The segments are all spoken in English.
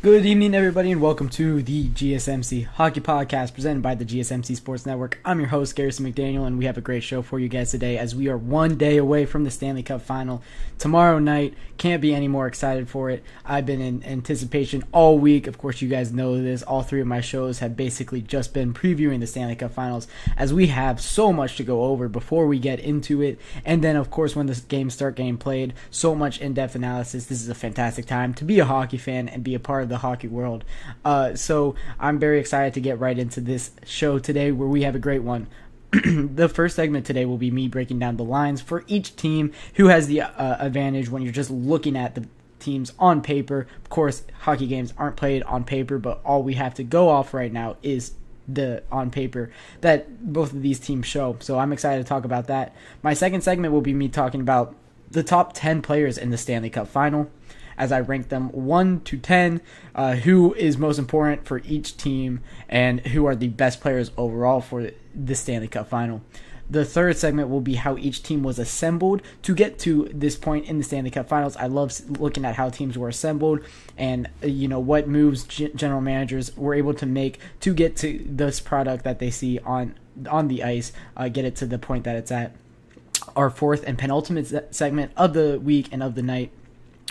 Good evening, everybody, and welcome to the GSMC Hockey Podcast presented by the GSMC Sports Network. I'm your host, Garrison McDaniel, and we have a great show for you guys today as we are one day away from the Stanley Cup Final tomorrow night. Can't be any more excited for it. I've been in anticipation all week. Of course, you guys know this. All three of my shows have basically just been previewing the Stanley Cup Finals as we have so much to go over before we get into it. And then, of course, when the games start getting played, so much in-depth analysis. This is a fantastic time to be a hockey fan and be a part of the hockey world. So I'm very excited to get right into this show today where we have a great one. The first segment today will be me breaking down the lines for each team, who has the advantage when you're just looking at the teams on paper. Of course, hockey games aren't played on paper, but all we have to go off right now is the on paper that both of these teams show. So I'm excited to talk about that. My second segment will be me talking about the top 10 players in the Stanley Cup Final, as I rank them 1 to 10, who is most important for each team and who are the best players overall for the Stanley Cup Final. The third segment will be how each team was assembled to get to this point in the Stanley Cup Finals. I love looking at how teams were assembled and what moves general managers were able to make to get to this product that they see on the ice, get it to the point that it's at. Our fourth and penultimate segment of the week and of the night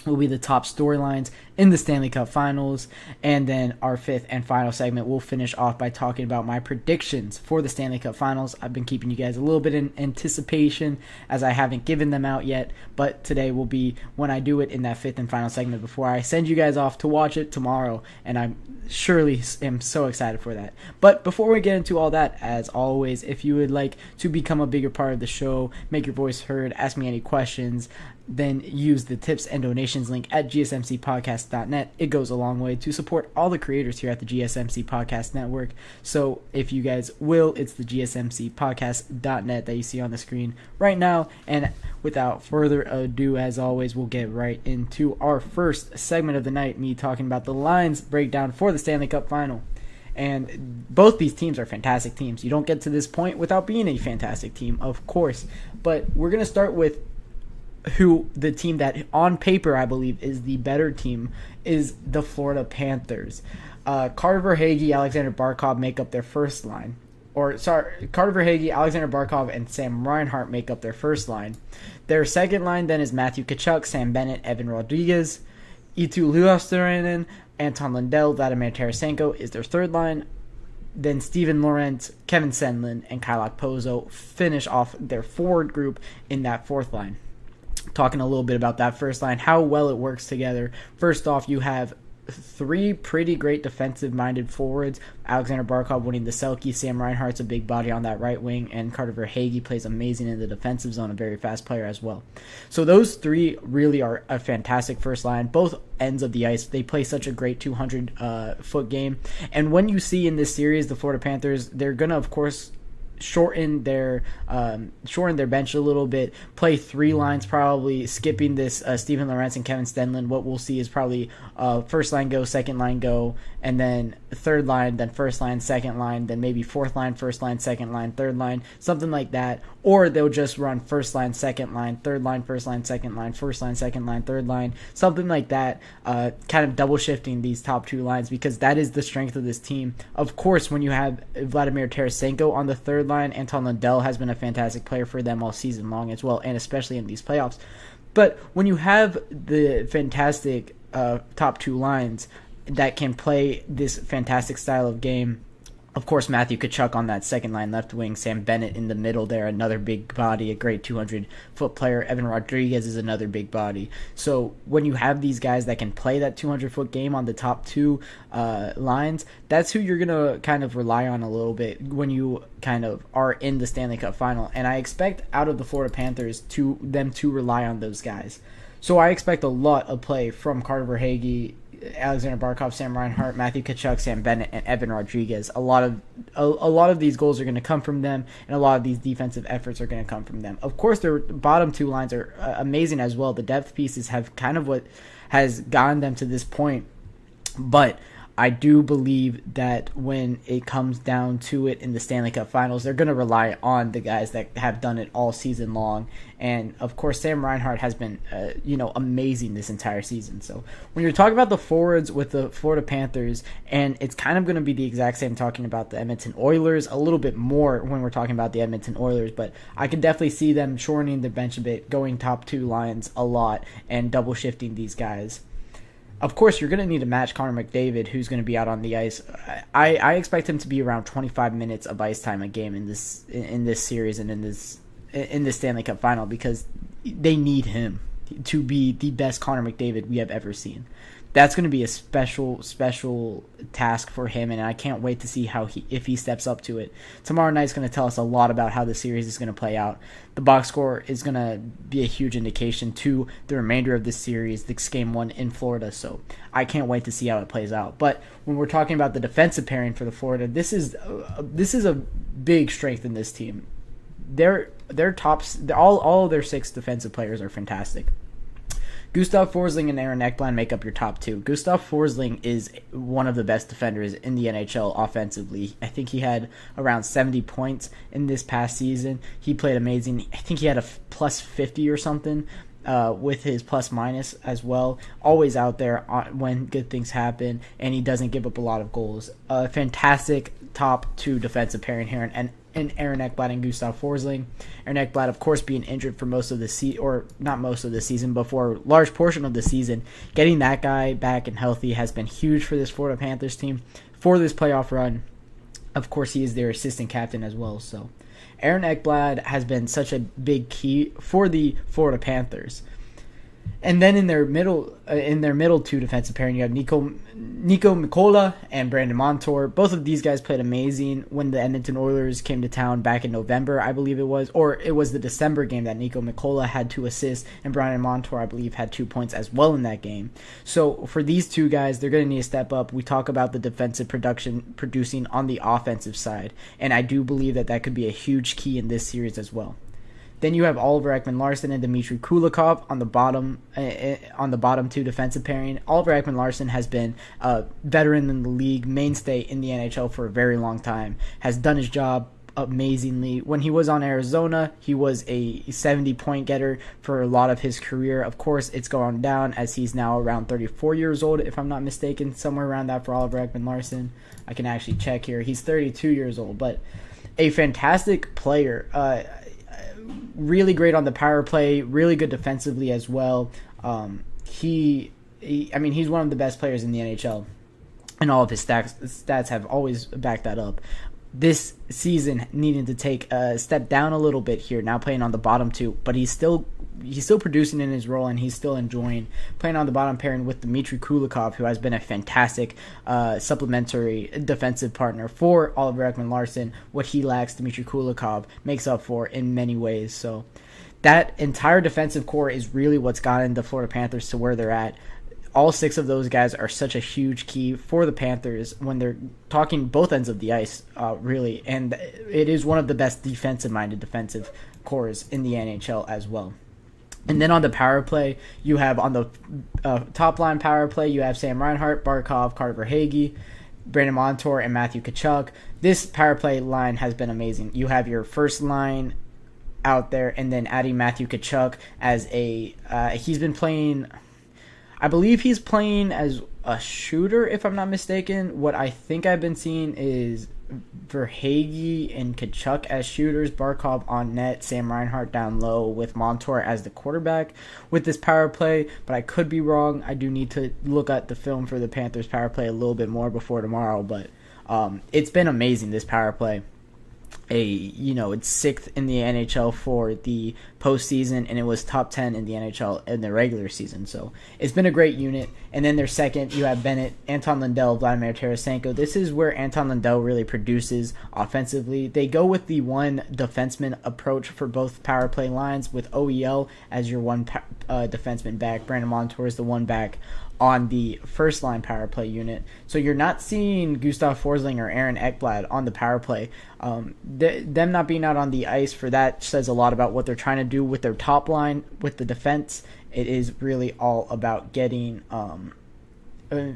will be the top storylines in the Stanley Cup Finals, and then our fifth and final segment will finish off by talking about my predictions for the Stanley Cup Finals. I've been keeping you guys a little bit in anticipation as I haven't given them out yet, but today will be when I do it in that fifth and final segment before I send you guys off to watch it tomorrow, and I surely am so excited for that. But before we get into all that, as always, if you would like to become a bigger part of the show, make your voice heard, ask me any questions, then use the tips and donations link at gsmcpodcast.net. It goes a long way to support all the creators here at the GSMC Podcast Network. So if you guys will, it's the gsmcpodcast.net that you see on the screen right now. And without further ado, as always, we'll get right into our first segment of the night, me talking about the lines breakdown for the Stanley Cup Final. And both these teams are fantastic teams. You don't get to this point without being a fantastic team, of course. But we're going to start with who the team that on paper I believe is the better team is the Florida Panthers. Carter Verhaeghe, Alexander Barkov make up their first line. Carter Verhaeghe, Alexander Barkov, and Sam Reinhart make up their first line. Their second line then is Matthew Tkachuk, Sam Bennett, Evan Rodriguez, Eetu Luostarinen, Anton Lundell, Vladimir Tarasenko is their third line. Then Steven Lorentz, Kevin Senlin, and Kyle Okposo finish off their forward group in that fourth line. Talking a little bit about that first line, how well it works together. First off, you have three pretty great defensive-minded forwards. Alexander Barkov winning the Selke, Sam Reinhart's a big body on that right wing, and Carter Verhaeghe plays amazing in the defensive zone, a very fast player as well. So those three really are a fantastic first line. Both ends of the ice, they play such a great 200-foot game. And when you see in this series, the Florida Panthers, they're going to, of course, shorten their bench a little bit, play three lines, probably skipping this Steven Lorentz and Kevin Stenlund. What we'll see is probably first line go, second line go, and then third line, then first line, second line, then maybe fourth line, first line, second line, third line, something like that. Or they'll just run first line, second line, third line, first line, second line, first line, second line, third line, something like that, kind of double shifting these top two lines, because that is the strength of this team. Of course, when you have Vladimir Tarasenko on the third line, Anton Lundell has been a fantastic player for them all season long as well, and especially in these playoffs. But when you have the fantastic top two lines that can play this fantastic style of game, of course, Matthew Tkachuk on that second line left wing, Sam Bennett in the middle there, another big body, a great 200-foot player. Evan Rodriguez is another big body. So when you have these guys that can play that 200-foot game on the top two lines, that's who you're going to kind of rely on a little bit when you kind of are in the Stanley Cup Final. And I expect out of the Florida Panthers them to rely on those guys. So I expect a lot of play from Carter Verhaeghe, Alexander Barkov, Sam Reinhart, Matthew Tkachuk, Sam Bennett, and Evan Rodriguez. A lot of these goals are going to come from them, and a lot of these defensive efforts are going to come from them. Of course, their bottom two lines are amazing as well. The depth pieces have kind of what has gotten them to this point, but I do believe that when it comes down to it in the Stanley Cup Finals, they're going to rely on the guys that have done it all season long. And, of course, Sam Reinhart has been, amazing this entire season. So when you're talking about the forwards with the Florida Panthers, and it's kind of going to be the exact same talking about the Edmonton Oilers, a little bit more when we're talking about the Edmonton Oilers, but I can definitely see them shortening the bench a bit, going top two lines a lot, and double shifting these guys. Of course, you're going to need to match Connor McDavid, who's going to be out on the ice. I expect him to be around 25 minutes of ice time a game in this series and in this Stanley Cup Final, because they need him to be the best Connor McDavid we have ever seen. That's going to be a special task for him, and I can't wait to see if he steps up to it. Tomorrow night is going to tell us a lot about how the series is going to play out. The box score is going to be a huge indication to the remainder of this series, this game one in Florida, so I can't wait to see how it plays out. But when we're talking about the defensive pairing for the Florida, this is a big strength in this team. Their tops, all of their 6 defensive players are fantastic. Gustav Forsling and Aaron Ekblad make up your top 2. Gustav Forsling is one of the best defenders in the NHL offensively. I think he had around 70 points in this past season. He played amazing. I think he had a plus 50 or something with his plus minus as well. Always out there when good things happen, and he doesn't give up a lot of goals. Fantastic top 2 defensive pairing here, and Aaron Ekblad and Gustav Forsling. Aaron Ekblad, of course, being injured for most of the season, or not most of the season, but for a large portion of the season. Getting that guy back and healthy has been huge for this Florida Panthers team for this playoff run. Of course, he is their assistant captain as well. So Aaron Ekblad has been such a big key for the Florida Panthers. And then in their middle 2 defensive pairing, you have Nico Mikkola and Brandon Montour. Both of these guys played amazing when the Edmonton Oilers came to town back in November, I believe it was. Or it was the December game that Nico Mikkola had 2 assists, and Brandon Montour, I believe, had 2 points as well in that game. So for these 2 guys, they're going to need to step up. We talk about the defensive producing on the offensive side, and I do believe that could be a huge key in this series as well. Then you have Oliver Ekman-Larsson and Dmitry Kulikov on the bottom 2 defensive pairing. Oliver Ekman-Larsson has been a veteran in the league, mainstay in the NHL for a very long time, has done his job amazingly. When he was on Arizona, he was a 70-point getter for a lot of his career. Of course, it's going down as he's now around 34 years old, if I'm not mistaken, somewhere around that for Oliver Ekman-Larsson. I can actually check here. He's 32 years old, but a fantastic player. Really great on the power play, really good defensively as well. He's one of the best players in the NHL, and all of his stats have always backed that up. This season needing to take a step down a little bit here, now playing on the bottom 2, but he's still producing in his role, and he's still enjoying playing on the bottom pairing with Dmitry Kulikov, who has been a fantastic supplementary defensive partner for Oliver Ekman-Larsson. What he lacks, Dmitry Kulikov makes up for in many ways. So that entire defensive core is really what's gotten the Florida Panthers to where they're at. All 6 of those guys are such a huge key for the Panthers when they're talking both ends of the ice, really. And it is one of the best defensive-minded defensive cores in the NHL as well. And then on the power play, you have on the top line power play, you have Sam Reinhart, Barkov, Carter Verhaeghe, Brandon Montour, and Matthew Tkachuk. This power play line has been amazing. You have your first line out there, and then adding Matthew Tkachuk as he's been playing, I believe he's playing as a shooter, if I'm not mistaken. What I think I've been seeing is Verhaeghe and Tkachuk as shooters, Barkov on net, Sam Reinhart down low with Montour as the quarterback with this power play, but I could be wrong. I do need to look at the film for the Panthers power play a little bit more before tomorrow, but it's been amazing, this power play. It's 6th in the NHL for the postseason, and it was top 10 in the NHL in the regular season. So it's been a great unit. And then their second, you have Bennett, Anton Lundell, Vladimir Tarasenko. This is where Anton Lundell really produces offensively. They go with the one defenseman approach for both power play lines, with OEL as your one defenseman back. Brandon Montour is the one back on the first line power play unit. So you're not seeing Gustav Forsling or Aaron Ekblad on the power play. Them not being out on the ice for that says a lot about what they're trying to do with their top line, with the defense. It is really all about getting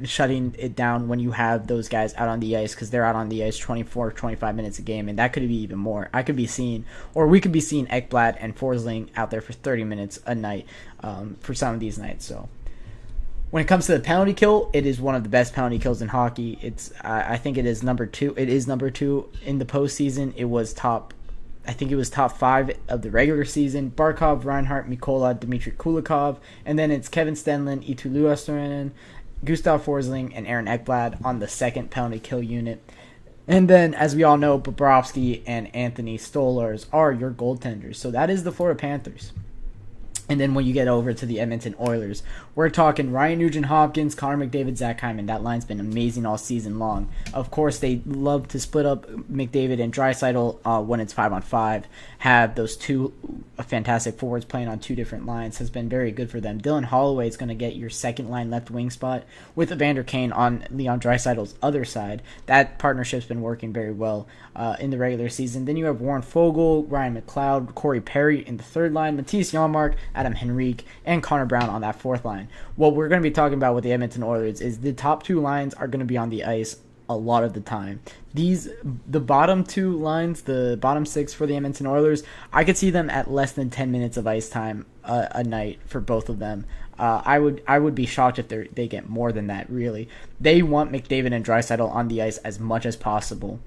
shutting it down when you have those guys out on the ice, because they're out on the ice 24-25 minutes a game, and that could be even more. We could be seeing Ekblad and Forsling out there for 30 minutes a night for some of these nights. So when it comes to the penalty kill, it is one of the best penalty kills in hockey. I think it is number 2. It is number 2 in the postseason. It was top 5 of the regular season. Barkov, Reinhart, Mikola, Dmitry Kulikov, and then it's Kevin Stenlund, Eetu Luostarinen, Gustav Forsling, and Aaron Ekblad on the second penalty kill unit. And then, as we all know, Bobrovsky and Anthony Stolarz are your goaltenders. So that is the Florida Panthers. And then when you get over to the Edmonton Oilers, we're talking Ryan Nugent-Hopkins, Connor McDavid, Zach Hyman. That line's been amazing all season long. Of course, they love to split up McDavid and Draisaitl when it's 5-on-5. Have those two fantastic forwards playing on 2 different lines has been very good for them. Dylan Holloway is going to get your second line left wing spot with Evander Kane on Leon Draisaitl's other side. That partnership's been working very well in the regular season. Then you have Warren Foegele, Ryan McLeod, Corey Perry in the third line, Mattias Janmark, Adam Henrique, and Connor Brown on that fourth line. What we're going to be talking about with the Edmonton Oilers is the top 2 lines are going to be on the ice a lot of the time. The bottom 2 lines, the bottom 6 for the Edmonton Oilers, I could see them at less than 10 minutes of ice time a night for both of them. I would be shocked if they get more than that, really. They want McDavid and Draisaitl on the ice as much as possible.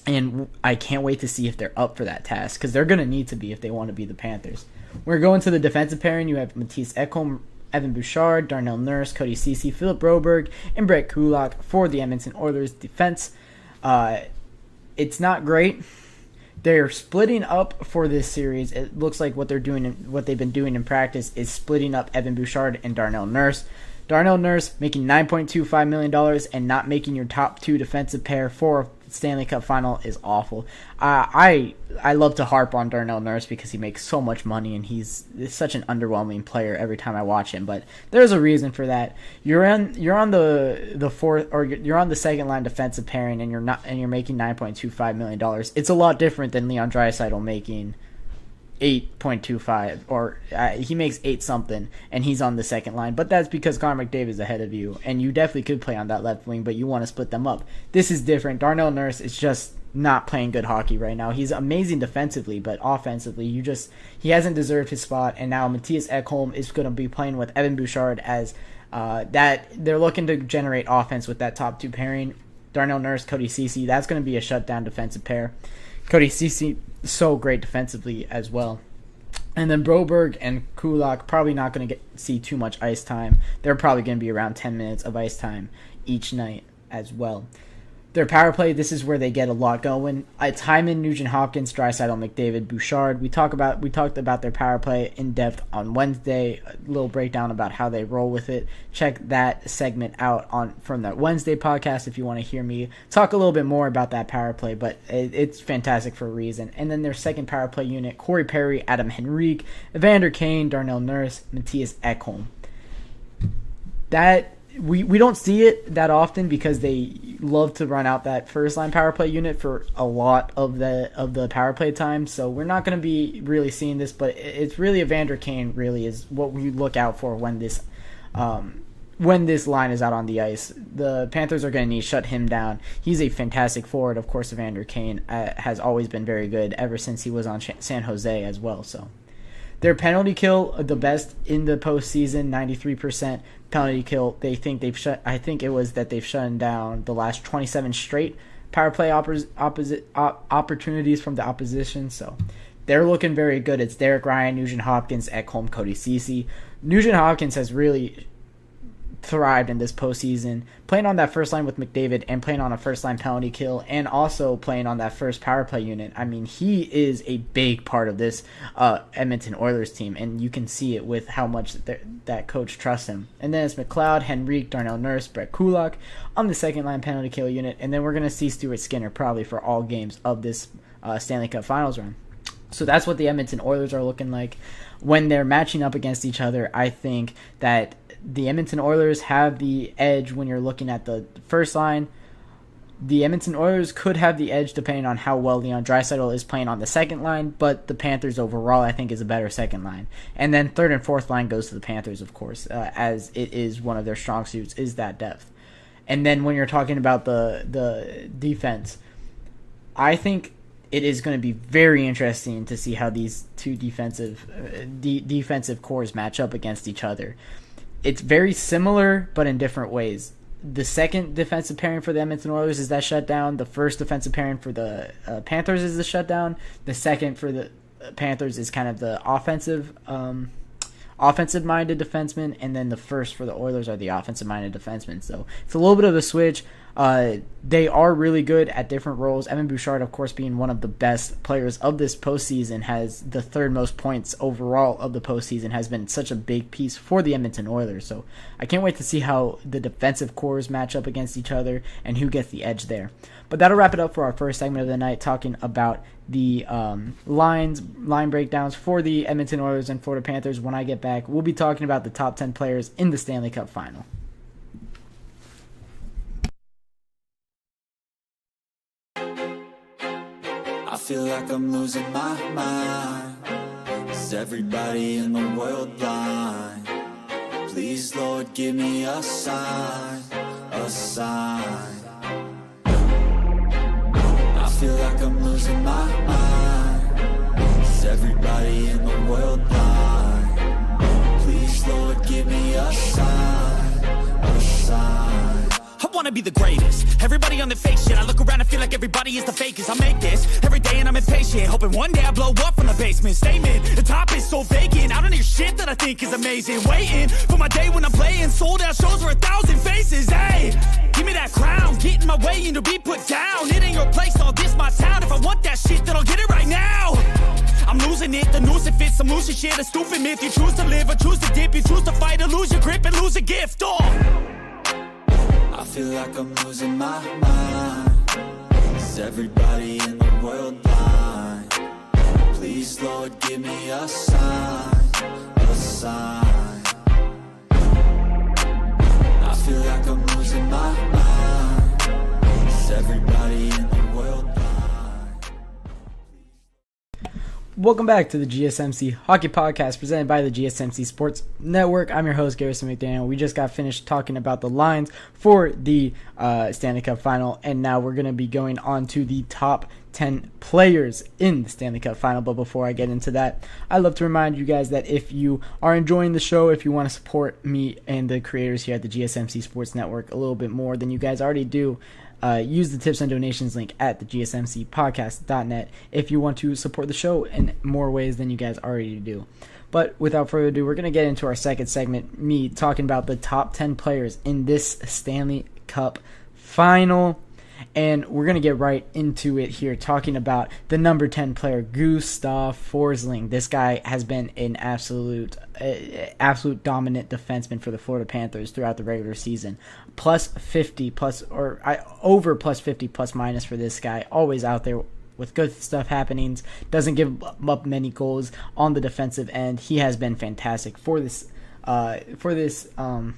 And I can't wait to see if they're up for that task, because they're going to need to be if they want to be the Panthers. We're going to the defensive pairing. You have Mattias Ekholm, Evan Bouchard, Darnell Nurse, Cody Ceci, Philip Broberg, and Brett Kulak for the Edmonton Oilers defense. It's not great. They're splitting up for this series. It looks like what they've been doing in practice is splitting up Evan Bouchard and Darnell Nurse. Darnell Nurse making $9.25 million and not making your top 2 defensive pair for Stanley Cup Final is awful. I love to harp on Darnell Nurse because he makes so much money and he's such an underwhelming player every time I watch him. But there's a reason for that. You're on the fourth, or you're on the second line defensive pairing, and you're making $9.25 million. It's a lot different than Leon Draisaitl making 8.25, or he makes 8 something, and he's on the second line. But that's because Connor McDavid is ahead of you, and you definitely could play on that left wing, but you want to split them up. This is different. Darnell Nurse is just not playing good hockey right now. He's amazing defensively, but offensively, he hasn't deserved his spot. And now Mattias Ekholm is going to be playing with Evan Bouchard as that. They're looking to generate offense with that top 2 pairing. Darnell Nurse, Cody Ceci. That's going to be a shutdown defensive pair. Cody Ceci, so great defensively as well. And then Broberg and Kulak probably not going to see too much ice time. They're probably going to be around 10 minutes of ice time each night as well. Their power play, this is where they get a lot going. It's Hyman, Nugent-Hopkins, Draisaitl, McDavid, Bouchard. We talked about their power play in depth on Wednesday. A little breakdown about how they roll with it. Check that segment out from that Wednesday podcast if you want to hear me talk a little bit more about that power play. But it's fantastic for a reason. And then their second power play unit: Corey Perry, Adam Henrique, Evander Kane, Darnell Nurse, Mattias Ekholm. That we don't see it that often because they love to run out that first line power play unit for a lot of the power play time. So we're not going to be really seeing this, but it's really Evander Kane really is what we look out for when this line is out on the ice. The Panthers are going to need to shut him down. He's a fantastic forward. Of course, Evander Kane has always been very good ever since he was on San Jose as well. So their penalty kill, the best in the postseason, 93% penalty kill. They think they've shut. I think it was that they've shut down the last 27 straight power play opportunities from the opposition. So they're looking very good. It's Derek Ryan, Nugent-Hopkins, Ekholm, Cody Ceci. Nugent-Hopkins has really thrived in this postseason, playing on that first line with McDavid and playing on a first line penalty kill and also playing on that first power play unit. I mean, he is a big part of this Edmonton Oilers team, and you can see it with how much that coach trusts him. And then it's McLeod, Henrique, Darnell Nurse, Brett Kulak on the second line penalty kill unit, and then we're going to see Stuart Skinner probably for all games of this Stanley Cup Finals run. So that's what the Edmonton Oilers are looking like when they're matching up against each other. I think that the Edmonton Oilers have the edge when you're looking at the first line. The Edmonton Oilers could have the edge depending on how well Leon Draisaitl is playing on the second line, but the Panthers overall, I think, is a better second line. And then third and fourth line goes to the Panthers, of course, as it is one of their strong suits, is that depth. And then when you're talking about the defense, I think it is going to be very interesting to see how these two defensive cores match up against each other. It's very similar, but in different ways. The second defensive pairing for the Edmonton Oilers is that shutdown. The first defensive pairing for the Panthers is the shutdown. The second for the Panthers is kind of the offensive-minded defenseman, and then the first for the Oilers are the offensive-minded defensemen. So it's a little bit of a switch. They are really good at different roles. Evan Bouchard, of course, being one of the best players of this postseason, has the third most points overall of the postseason, has been such a big piece for the Edmonton Oilers. So I can't wait to see how the defensive cores match up against each other and who gets the edge there. But that'll wrap it up for our first segment of the night, talking about the line breakdowns for the Edmonton Oilers and Florida Panthers. When I get back, we'll be talking about the top 10 players in the Stanley Cup Final. I feel like I'm losing my mind. Is everybody in the world blind? Please, Lord, give me a sign, a sign. I feel like I'm losing my mind. Is everybody in the world blind? Please, Lord, give me a sign, a sign. I wanna be the greatest. Everybody on the fake shit. I look around and feel like everybody is the fakest. I make this every day and I'm impatient, hoping one day I blow up from the basement. Statement, the top is so vacant. I don't hear shit that I think is amazing. Waiting for my day when I'm playing sold out shows for 1,000 faces. Hey, give me that crown, get in my way and to be put down. It ain't your place, all this my town. If I want that shit, then I'll get it right now. I'm losing it, the noose it fits, some losing shit, a stupid myth. You choose to live or choose to dip, you choose to fight or lose your grip and lose a gift. I feel like I'm losing my mind. Is everybody in the world blind? Please, Lord, give me a sign, a sign. I feel like I'm losing my mind. Is everybody in the world blind? Welcome back to the GSMC Hockey Podcast presented by the GSMC Sports Network. I'm your host, Garrison McDaniel. We just got finished talking about the lines for the Stanley Cup Final, and now we're going to be going on to the top 10 players in the Stanley Cup Final. But before I get into that, I'd love to remind you guys that if you are enjoying the show, if you want to support me and the creators here at the GSMC Sports Network a little bit more than you guys already do, use the tips and donations link at the GSMCpodcast.net if you want to support the show in more ways than you guys already do. But without further ado, we're going to get into our second segment, me talking about the top 10 players in this Stanley Cup Final. And we're going to get right into it here, talking about the number 10 player, Gustav Forsling. This guy has been an absolute dominant defenseman for the Florida Panthers throughout the regular season. Plus 50, over plus 50, plus minus for this guy. Always out there with good stuff happening. Doesn't give up many goals on the defensive end. He has been fantastic for this Florida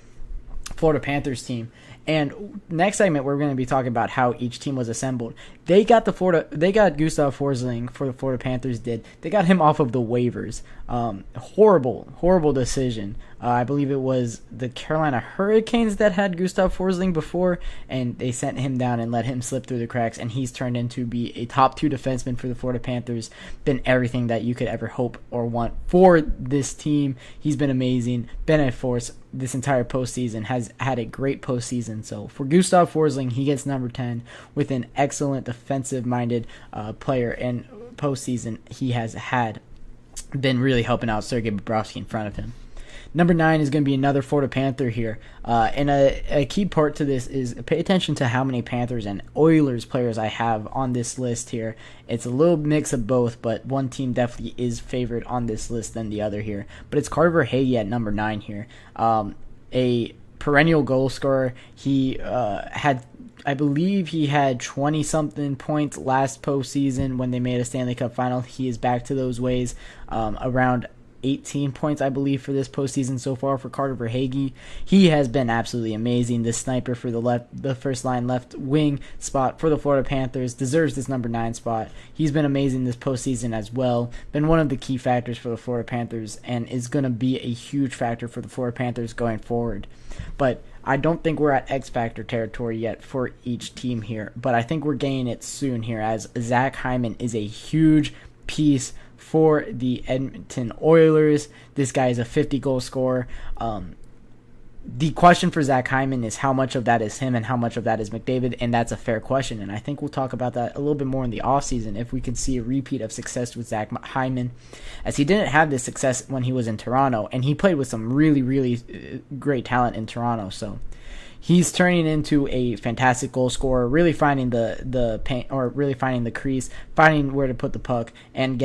Panthers team. And next segment, we're going to be talking about how each team was assembled. They got Gustav Forsling for the Florida Panthers. They got him off of the waivers. Horrible decision. I believe it was the Carolina Hurricanes that had Gustav Forsling before, and they sent him down and let him slip through the cracks. And he's turned into be a top 2 defenseman for the Florida Panthers. Been everything that you could ever hope or want for this team. He's been amazing. Been a force this entire postseason. Has had a great postseason. So for Gustav Forsling, he gets number 10 with an excellent defensive-minded player. And postseason, he has been really helping out Sergei Bobrovsky in front of him. Number 9 is going to be another Florida Panther here. And a key part to this is pay attention to how many Panthers and Oilers players I have on this list here. It's a little mix of both, but one team definitely is favored on this list than the other here. But it's Carter Hagee at number 9 here. A perennial goal scorer. He I believe he had 20-something points last postseason when they made a Stanley Cup Final. He is back to those ways around 18 points, I believe, for this postseason so far for Carter Verhaeghe. He has been absolutely amazing. This sniper for the first line left wing spot for the Florida Panthers deserves this number 9 spot. He's been amazing this postseason as well. Been one of the key factors for the Florida Panthers and is going to be a huge factor for the Florida Panthers going forward. But I don't think we're at X Factor territory yet for each team here, but I think we're getting it soon here, as Zach Hyman is a huge piece for the Edmonton Oilers. This guy is a 50-goal scorer. The question for Zach Hyman is how much of that is him and how much of that is McDavid, and that's a fair question, and I think we'll talk about that a little bit more in the offseason if we can see a repeat of success with Zach Hyman, as he didn't have this success when he was in Toronto, and he played with some really, really great talent in Toronto, so he's turning into a fantastic goal scorer, really finding the paint, or really finding the crease, finding where to put the puck, and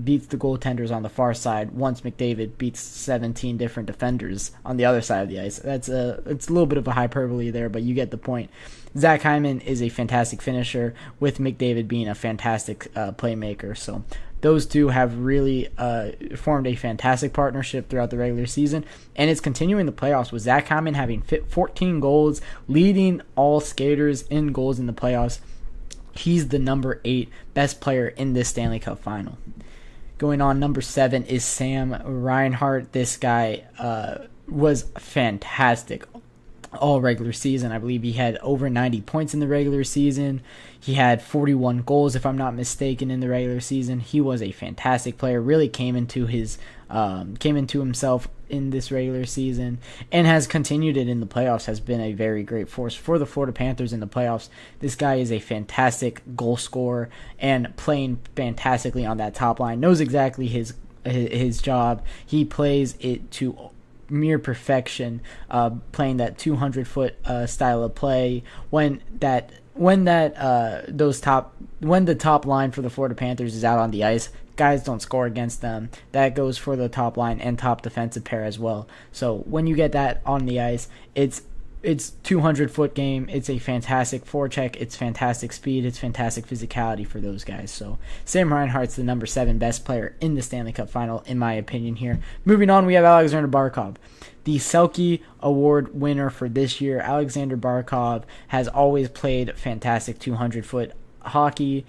beats the goaltenders on the far side. Once McDavid beats 17 different defenders on the other side of the ice. It's a little bit of a hyperbole there, but you get the point. Zach Hyman is a fantastic finisher, with McDavid being a fantastic playmaker. So those two have really formed a fantastic partnership throughout the regular season, and it's continuing the playoffs with Zach Hyman having 14 goals, leading all skaters in goals in the playoffs. He's the number 8 best player in this Stanley Cup final. Going on, number 7 is Sam Reinhart. This guy was fantastic all regular season. I believe he had over 90 points in the regular season. He had 41 goals, if I'm not mistaken, in the regular season. He was a fantastic player, really came into himself in this regular season, and has continued it in the playoffs, has been a very great force for the Florida Panthers in the playoffs. This guy is a fantastic goal scorer and playing fantastically on that top line, knows exactly his job. He plays it to mere perfection, playing that 200-foot style of play. When the top line for the Florida Panthers is out on the ice, guys don't score against them. That goes for the top line and top defensive pair as well. So when you get that on the ice, it's 200-foot game. It's a fantastic forecheck. It's fantastic speed. It's fantastic physicality for those guys. So Sam Reinhart's the number 7 best player in the Stanley Cup final, in my opinion here. Moving on, we have Alexander Barkov, the Selke Award winner for this year. Alexander Barkov has always played fantastic 200-foot hockey.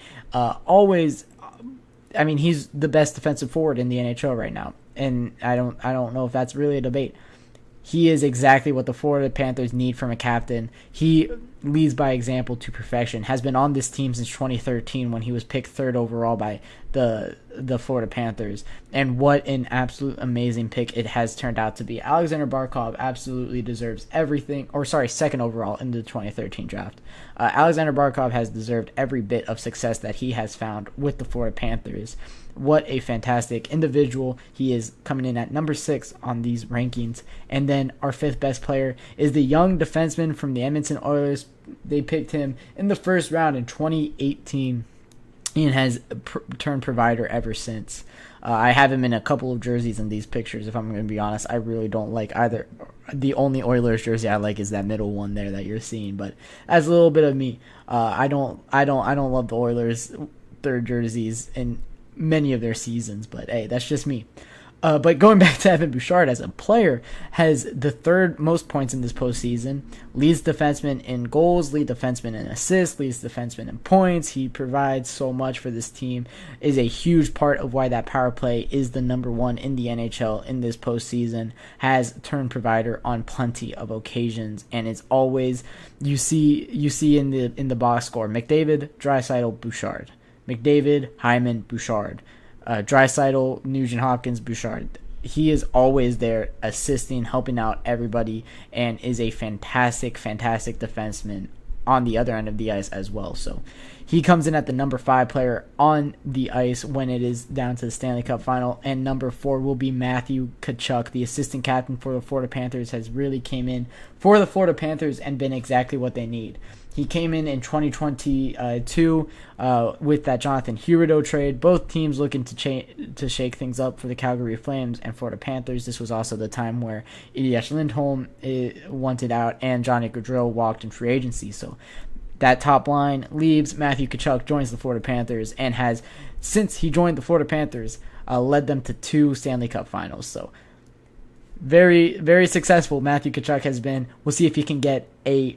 He's the best defensive forward in the NHL right now, and I don't know if that's really a debate. He is exactly what the Florida Panthers need from a captain. He leads by example to perfection, has been on this team since 2013 when he was picked 3rd overall by the Florida Panthers. And what an absolute amazing pick it has turned out to be. Alexander Barkov absolutely deserves everything, 2nd overall in the 2013 draft. Alexander Barkov has deserved every bit of success that he has found with the Florida Panthers. What a fantastic individual. He is coming in at number 6 on these rankings. And then our 5th best player is the young defenseman from the Edmonton Oilers. They picked him in the first round in 2018 and has turned provider ever since. I have him in a couple of jerseys in these pictures, if I'm going to be honest. I really don't like either. The only Oilers jersey I like is that middle one there that you're seeing. But as a little bit of me, I don't love the Oilers' 3rd jerseys in many of their seasons, but hey, that's just me. But going back to Evan Bouchard as a player, has the 3rd most points in this postseason, leads defenseman in goals, leads defenseman in assists, leads defenseman in points. He provides so much for this team, is a huge part of why that power play is the number 1 in the NHL in this postseason, has turned provider on plenty of occasions, and it's always, you see in the box score, McDavid, Draisaitl, Bouchard. McDavid, Hyman, Bouchard. Draisaitl, Nugent-Hopkins, Bouchard. He is always there assisting, helping out everybody, and is a fantastic defenseman on the other end of the ice as well. So he comes in at the number 5 player on the ice when it is down to the Stanley Cup final, and number 4 will be Matthew Tkachuk, the assistant captain for the Florida Panthers, has really came in for the Florida Panthers and been exactly what they need. He came in 2022 with that Jonathan Huberdeau trade. Both teams looking to shake things up for the Calgary Flames and Florida Panthers. This was also the time where Elias Lindholm wanted out and Johnny Gaudreau walked in free agency. So That top line leaves. Matthew Tkachuk joins the Florida Panthers and has, since he joined the Florida Panthers, led them to 2 Stanley Cup Finals. So very, very successful Matthew Tkachuk has been. We'll see if he can get a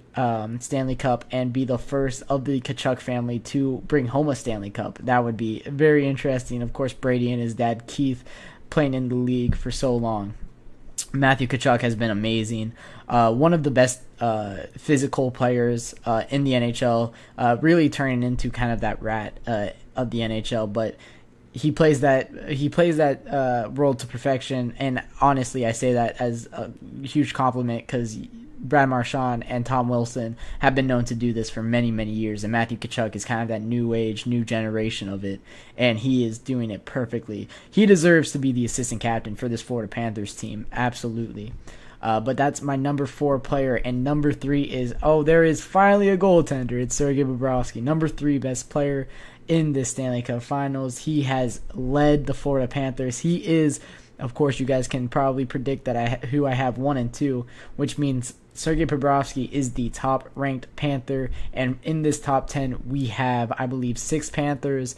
Stanley Cup and be the first of the Tkachuk family to bring home a Stanley Cup. That would be very interesting. Of course, Brady and his dad Keith playing in the league for so long. Matthew Tkachuk has been amazing. One of the best physical players in the NHL, really turning into kind of that rat of the NHL, but he plays that role to perfection, and honestly, I say that as a huge compliment because Brad Marchand and Tom Wilson have been known to do this for many, many years, and Matthew Tkachuk is kind of that new age, new generation of it, and he is doing it perfectly. He deserves to be the assistant captain for this Florida Panthers team, absolutely. But that's my number 4 player, and number 3 is, there is finally a goaltender. It's Sergei Bobrovsky, number 3 best player in the Stanley Cup Finals. He has led the Florida Panthers. He is, of course, you guys can probably predict that who I have 1 and 2, which means Sergei Bobrovsky is the top-ranked Panther, and in this top 10, we have, I believe, 6 Panthers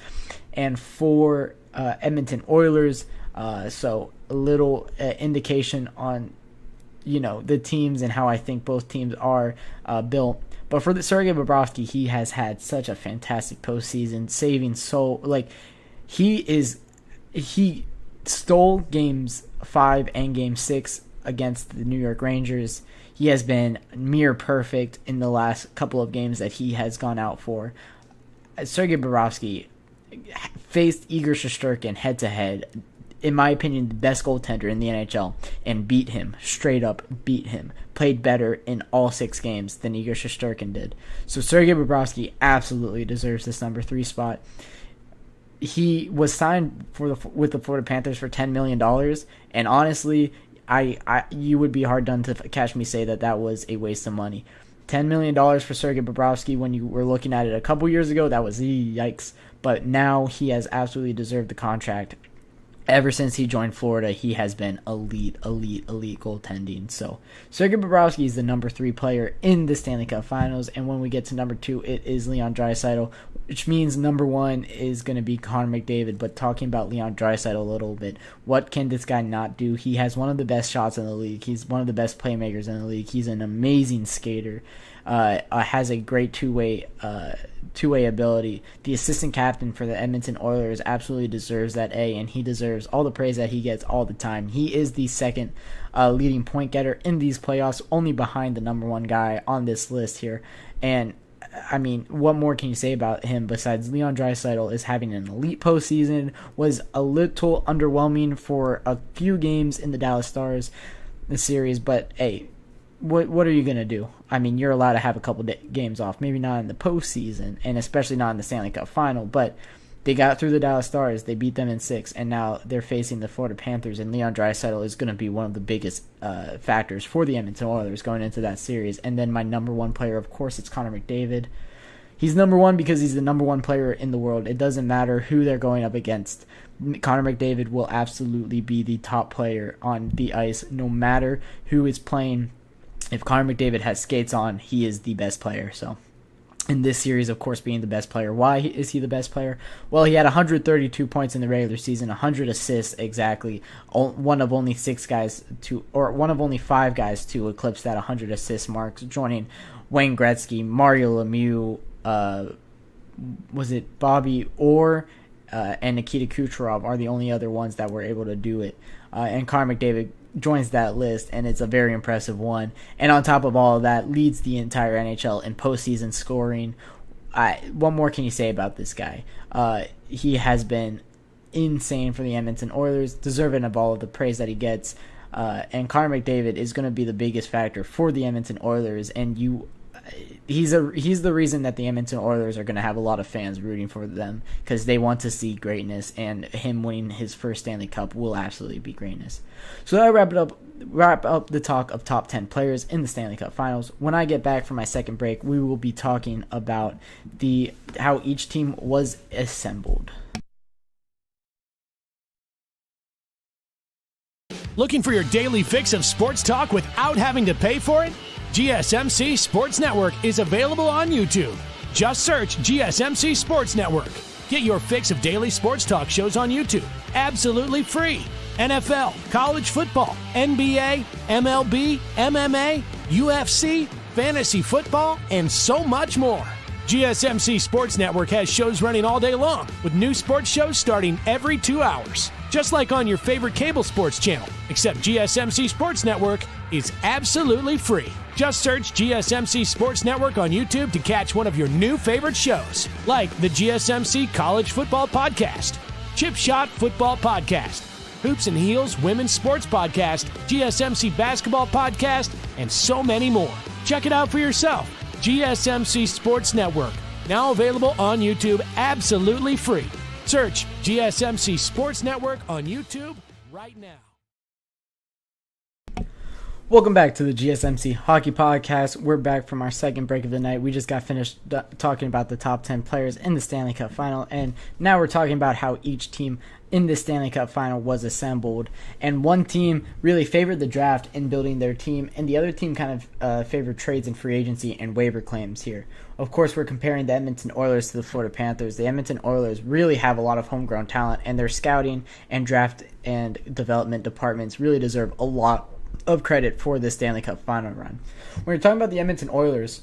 and 4 Edmonton Oilers. So a little indication on, the teams and how I think both teams are built. But for the Sergei Bobrovsky, he has had such a fantastic postseason, saving he stole games 5 and game 6 against the New York Rangers. He has been near perfect in the last couple of games that he has gone out for. Sergei Bobrovsky faced Igor Shesterkin head-to-head, in my opinion, the best goaltender in the NHL, and beat him, straight up beat him. Played better in all 6 games than Igor Shesterkin did. So Sergei Bobrovsky absolutely deserves this number 3 spot. He was signed with the Florida Panthers for $10 million, and honestly, you would be hard done to catch me say that was a waste of money. $10 million for Sergei Bobrovsky, when you were looking at it a couple years ago, that was yikes. But now he has absolutely deserved the contract. Ever since he joined Florida, he has been elite goaltending. So Sergei Bobrovsky is the number 3 player in the Stanley Cup Finals. And when we get to number 2, it is Leon Draisaitl, which means number 1 is going to be Connor McDavid. But talking about Leon Draisaitl a little bit, what can this guy not do? He has one of the best shots in the league. He's one of the best playmakers in the league. He's an amazing skater. Has a great two-way ability. The assistant captain for the Edmonton Oilers absolutely deserves that A, and he deserves all the praise that he gets all the time. He is the second leading point getter in these playoffs, only behind the number 1 guy on this list here. And I mean, what more can you say about him besides Leon Draisaitl is having an elite postseason, was a little underwhelming for a few games in the Dallas Stars series, but hey, what are you going to do? I mean, you're allowed to have a couple games off, maybe not in the postseason, and especially not in the Stanley Cup Final, but they got through the Dallas Stars, they beat them in 6, and now they're facing the Florida Panthers, and Leon Draisaitl is going to be one of the biggest factors for the Edmonton Oilers going into that series. And then my number 1 player, of course, it's Connor McDavid. He's number 1 because he's the number 1 player in the world. It doesn't matter who they're going up against. Connor McDavid will absolutely be the top player on the ice, no matter who is playing. If Connor McDavid has skates on, he is the best player. So in this series, of course, being the best player. Why is he the best player? Well, he had 132 points in the regular season, 100 assists exactly. One of only 5 guys to eclipse that 100 assist mark, joining Wayne Gretzky, Mario Lemieux, was it Bobby Orr, and Nikita Kucherov are the only other ones that were able to do it. And Connor McDavid joins that list, and it's a very impressive one. And on top of all of that, leads the entire NHL in postseason scoring. What more can you say about this guy? He has been insane for the Edmonton Oilers, deserving of all of the praise that he gets. And Connor McDavid is going to be the biggest factor for the Edmonton Oilers, and he's the reason that the Edmonton Oilers are going to have a lot of fans rooting for them, because they want to see greatness, and him winning his first Stanley Cup will absolutely be greatness. So I wrap up the talk of top 10 players in the Stanley Cup Finals. When I get back from my second break, we will be talking about how each team was assembled. Looking for your daily fix of sports talk without having to pay for it? GSMC Sports Network is available on YouTube. Just search GSMC Sports Network. Get your fix of daily sports talk shows on YouTube, absolutely free. NFL, college football, NBA, MLB, MMA, UFC, fantasy football, and so much more. GSMC Sports Network has shows running all day long, with new sports shows starting every 2 hours. Just like on your favorite cable sports channel, except GSMC Sports Network is absolutely free. Just search GSMC Sports Network on YouTube to catch one of your new favorite shows, like the GSMC College Football Podcast, Chip Shot Football Podcast, Hoops and Heels Women's Sports Podcast, GSMC Basketball Podcast, and so many more. Check it out for yourself. GSMC Sports Network, now available on YouTube absolutely free. Search GSMC Sports Network on YouTube right now. Welcome back to the GSMC Hockey Podcast. We're back from our second break of the night. We just got finished talking about the top 10 players in the Stanley Cup Final, and now we're talking about how each team in the Stanley Cup Final was assembled. And one team really favored the draft in building their team, and the other team kind of favored trades and free agency and waiver claims here. Of course, we're comparing the Edmonton Oilers to the Florida Panthers. The Edmonton Oilers really have a lot of homegrown talent, and their scouting and draft and development departments really deserve a lot of credit for the Stanley Cup Final run. When you're talking about the Edmonton Oilers,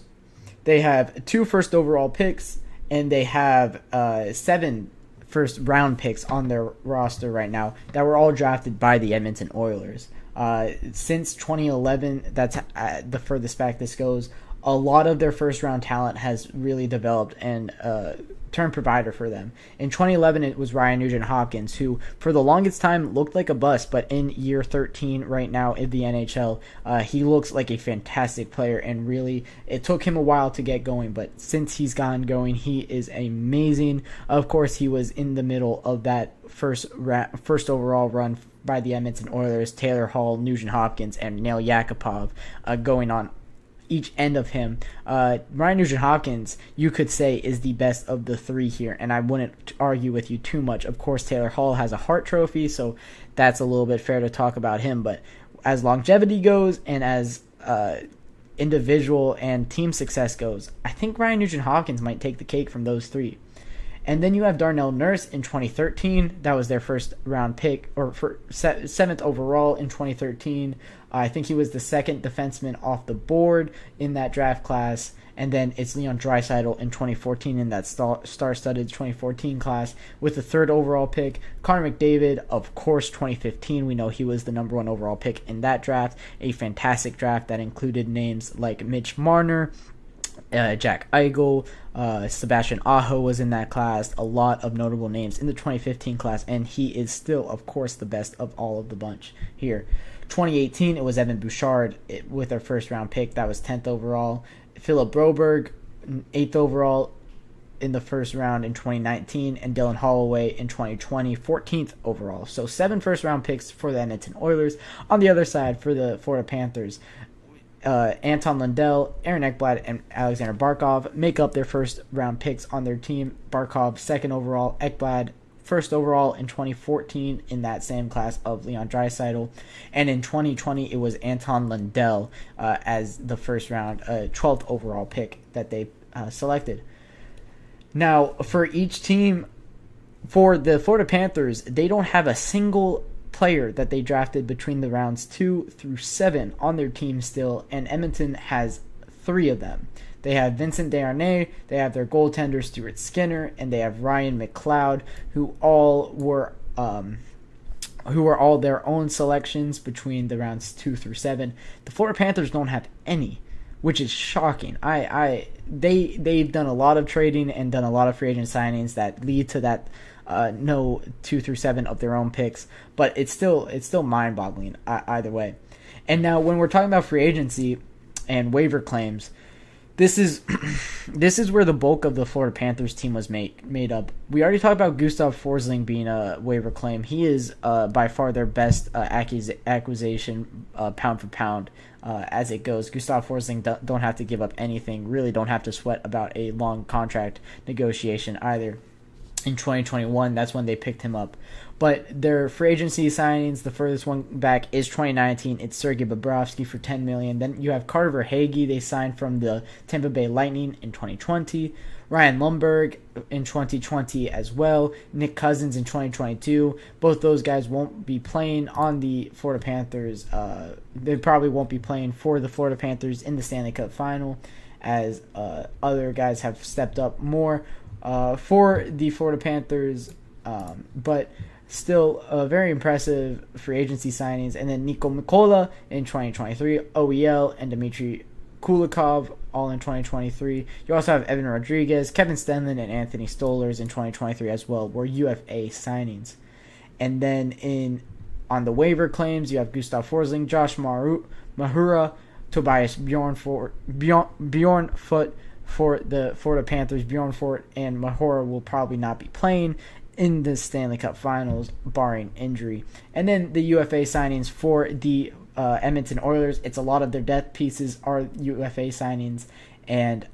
they have 2 first overall picks, and they have 7 first round picks on their roster right now that were all drafted by the Edmonton Oilers. Since 2011, that's the furthest back this goes. A lot of their first round talent has really developed and turned provider for them. In 2011, it was Ryan Nugent-Hopkins, who for the longest time looked like a bust, but in year 13 right now in the NHL, he looks like a fantastic player, and really it took him a while to get going, but since he's gotten going, he is amazing. Of course, he was in the middle of that first overall run by the Edmonton Oilers. Taylor Hall, Nugent-Hopkins, and Nail Yakupov going on each end of him. Ryan Nugent-Hopkins, you could say, is the best of the 3 here, and I wouldn't argue with you too much. Of course, Taylor Hall has a Hart Trophy, so that's a little bit fair to talk about him, but as longevity goes and as individual and team success goes, I think Ryan Nugent-Hopkins might take the cake from those 3. And then you have Darnell Nurse in 2013. That was their first round pick, or for 7th overall in 2013. I think he was the 2nd defenseman off the board in that draft class. And then it's Leon Draisaitl in 2014 in that star-studded 2014 class with the 3rd overall pick. Connor McDavid, of course, 2015. We know he was the number 1 overall pick in that draft. A fantastic draft that included names like Mitch Marner, Jack Eichel, Sebastian Aho was in that class. A lot of notable names in the 2015 class, and he is still, of course, the best of all of the bunch here. 2018, it was Evan Bouchard with our first round pick. That was 10th overall. Philip Broberg, 8th overall in the first round in 2019, and Dylan Holloway in 2020, 14th overall. So 7 first round picks for the Edmonton Oilers. On the other side, for the Florida Panthers, Anton Lundell, Aaron Ekblad, and Alexander Barkov make up their first round picks on their team. Barkov 2nd overall, Ekblad 1st overall in 2014 in that same class of Leon Draisaitl, and in 2020 it was Anton Lundell as the first round 12th overall pick that they selected. Now for each team, for the Florida Panthers, they don't have a single player that they drafted between the rounds 2 through 7 on their team still, and Edmonton has 3 of them. They have Vincent Desharnais, they have their goaltender Stuart Skinner, and they have Ryan McLeod, who were all their own selections between the rounds 2 through 7. The Florida Panthers don't have any, which is shocking. They've done a lot of trading and done a lot of free agent signings that lead to that no 2 through 7 of their own picks, but it's still mind-boggling either way. And now when we're talking about free agency and waiver claims, this is where the bulk of the Florida Panthers team was made up. We already talked about Gustav Forsling being a waiver claim. He is by far their best acquisition pound for pound as it goes. Gustav Forsling don't have to give up anything, really don't have to sweat about a long contract negotiation either. In 2021, that's when they picked him up. But their free agency signings, the furthest one back is 2019. It's Sergei Bobrovsky for $10 million. Then you have Carter Verhaeghe, they signed from the Tampa Bay Lightning in 2020. Ryan Lundberg in 2020 as well. Nick Cousins in 2022. Both those guys won't be playing on the Florida Panthers. They probably won't be playing for the Florida Panthers in the Stanley Cup Final, as other guys have stepped up more for the Florida Panthers. But still very impressive free agency signings. And then Nico Mikola in 2023, OEL, and Dmitry Kulikov all in 2023. You also have Evan Rodriguez, Kevin Stenlund, and Anthony Stolarz in 2023 as well, were UFA signings. And then on the waiver claims, you have Gustav Forsling, Josh Mahura, Tobias Bjornfot for the Florida Panthers. Bjornfot and Mahura will probably not be playing in the Stanley Cup Finals, barring injury. And then the UFA signings for the Edmonton Oilers, it's a lot of their depth pieces are UFA signings, and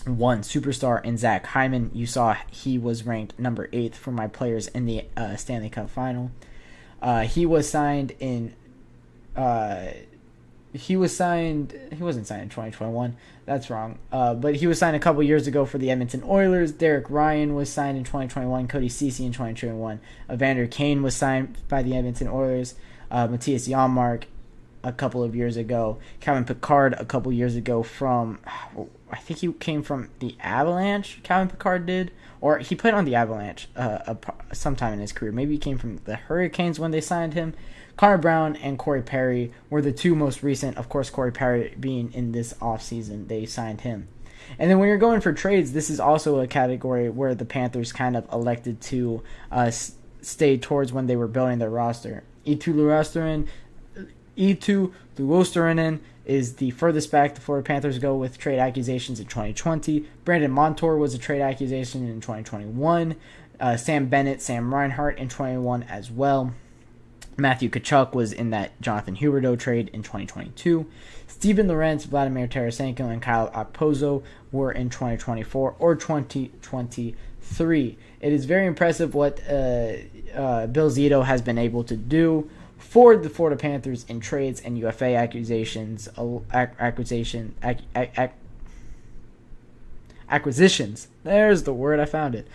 one superstar in Zach Hyman. You saw he was ranked number 8th for my players in the Stanley Cup Final. He wasn't signed in 2021. That's wrong. But he was signed a couple years ago for the Edmonton Oilers. Derek Ryan was signed in 2021. Cody Ceci in 2021. Evander Kane was signed by the Edmonton Oilers. Matthias Janmark a couple of years ago. Calvin Pickard a couple years ago from, I think he came from the Avalanche, Calvin Pickard did. Or he played on the Avalanche sometime in his career. Maybe he came from the Hurricanes when they signed him. Connor Brown and Corey Perry were the two most recent. Of course, Corey Perry being in this offseason, they signed him. And then when you're going for trades, this is also a category where the Panthers kind of elected to stay towards when they were building their roster. Eetu Luostarinen is the furthest back the Florida Panthers go with trade accusations in 2020. Brandon Montour was a trade accusation in 2021. Sam Bennett, Sam Reinhart in 2021 as well. Matthew Tkachuk was in that Jonathan Huberdeau trade in 2022. Steven Lorentz, Vladimir Tarasenko, and Kyle Okposo were in 2024 or 2023. It is very impressive what Bill Zito has been able to do for the Florida Panthers in trades and UFA acquisitions. Acquisitions. There's the word, I found it.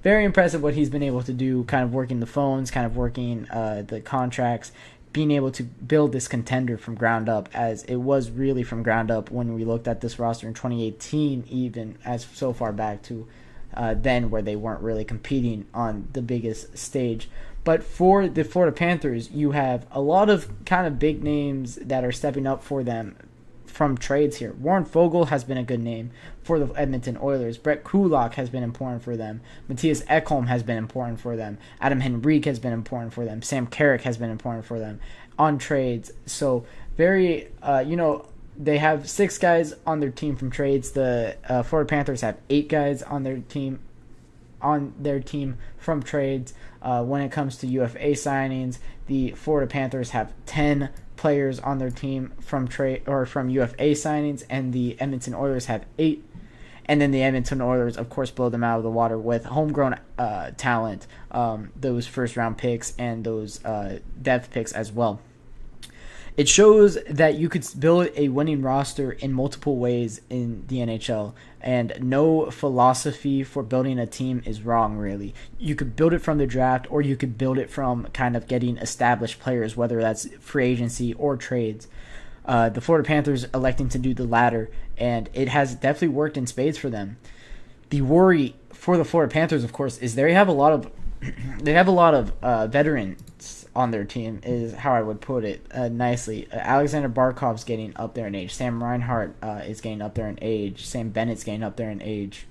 Very impressive what he's been able to do, kind of working the phones, kind of working the contracts, being able to build this contender from ground up, as it was really from ground up when we looked at this roster in 2018, even as so far back to then where they weren't really competing on the biggest stage. But for the Florida Panthers, you have a lot of kind of big names that are stepping up for them from trades here. Warren Foegele has been a good name for the Edmonton Oilers. Brett Kulak has been important for them. Matthias Ekholm has been important for them. Adam Henrique has been important for them. Sam Carrick has been important for them on trades. So very, they have 6 guys on their team from trades. The Florida Panthers have 8 guys on their team from trades. When it comes to UFA signings, the Florida Panthers have 10 players on their team from trade or from UFA signings, and the Edmonton Oilers have 8. And then the Edmonton Oilers, of course, blow them out of the water with homegrown talent, those first-round picks and those depth picks as well. It shows that you could build a winning roster in multiple ways in the NHL, and no philosophy for building a team is wrong, really. You could build it from the draft, or you could build it from kind of getting established players, whether that's free agency or trades. The Florida Panthers electing to do the latter, and it has definitely worked in spades for them. The worry for the Florida Panthers, of course, is they have a lot of veterans on their team, is how I would put it nicely. Alexander Barkov's getting up there in age. Sam Reinhart is getting up there in age. Sam Bennett's getting up there in age.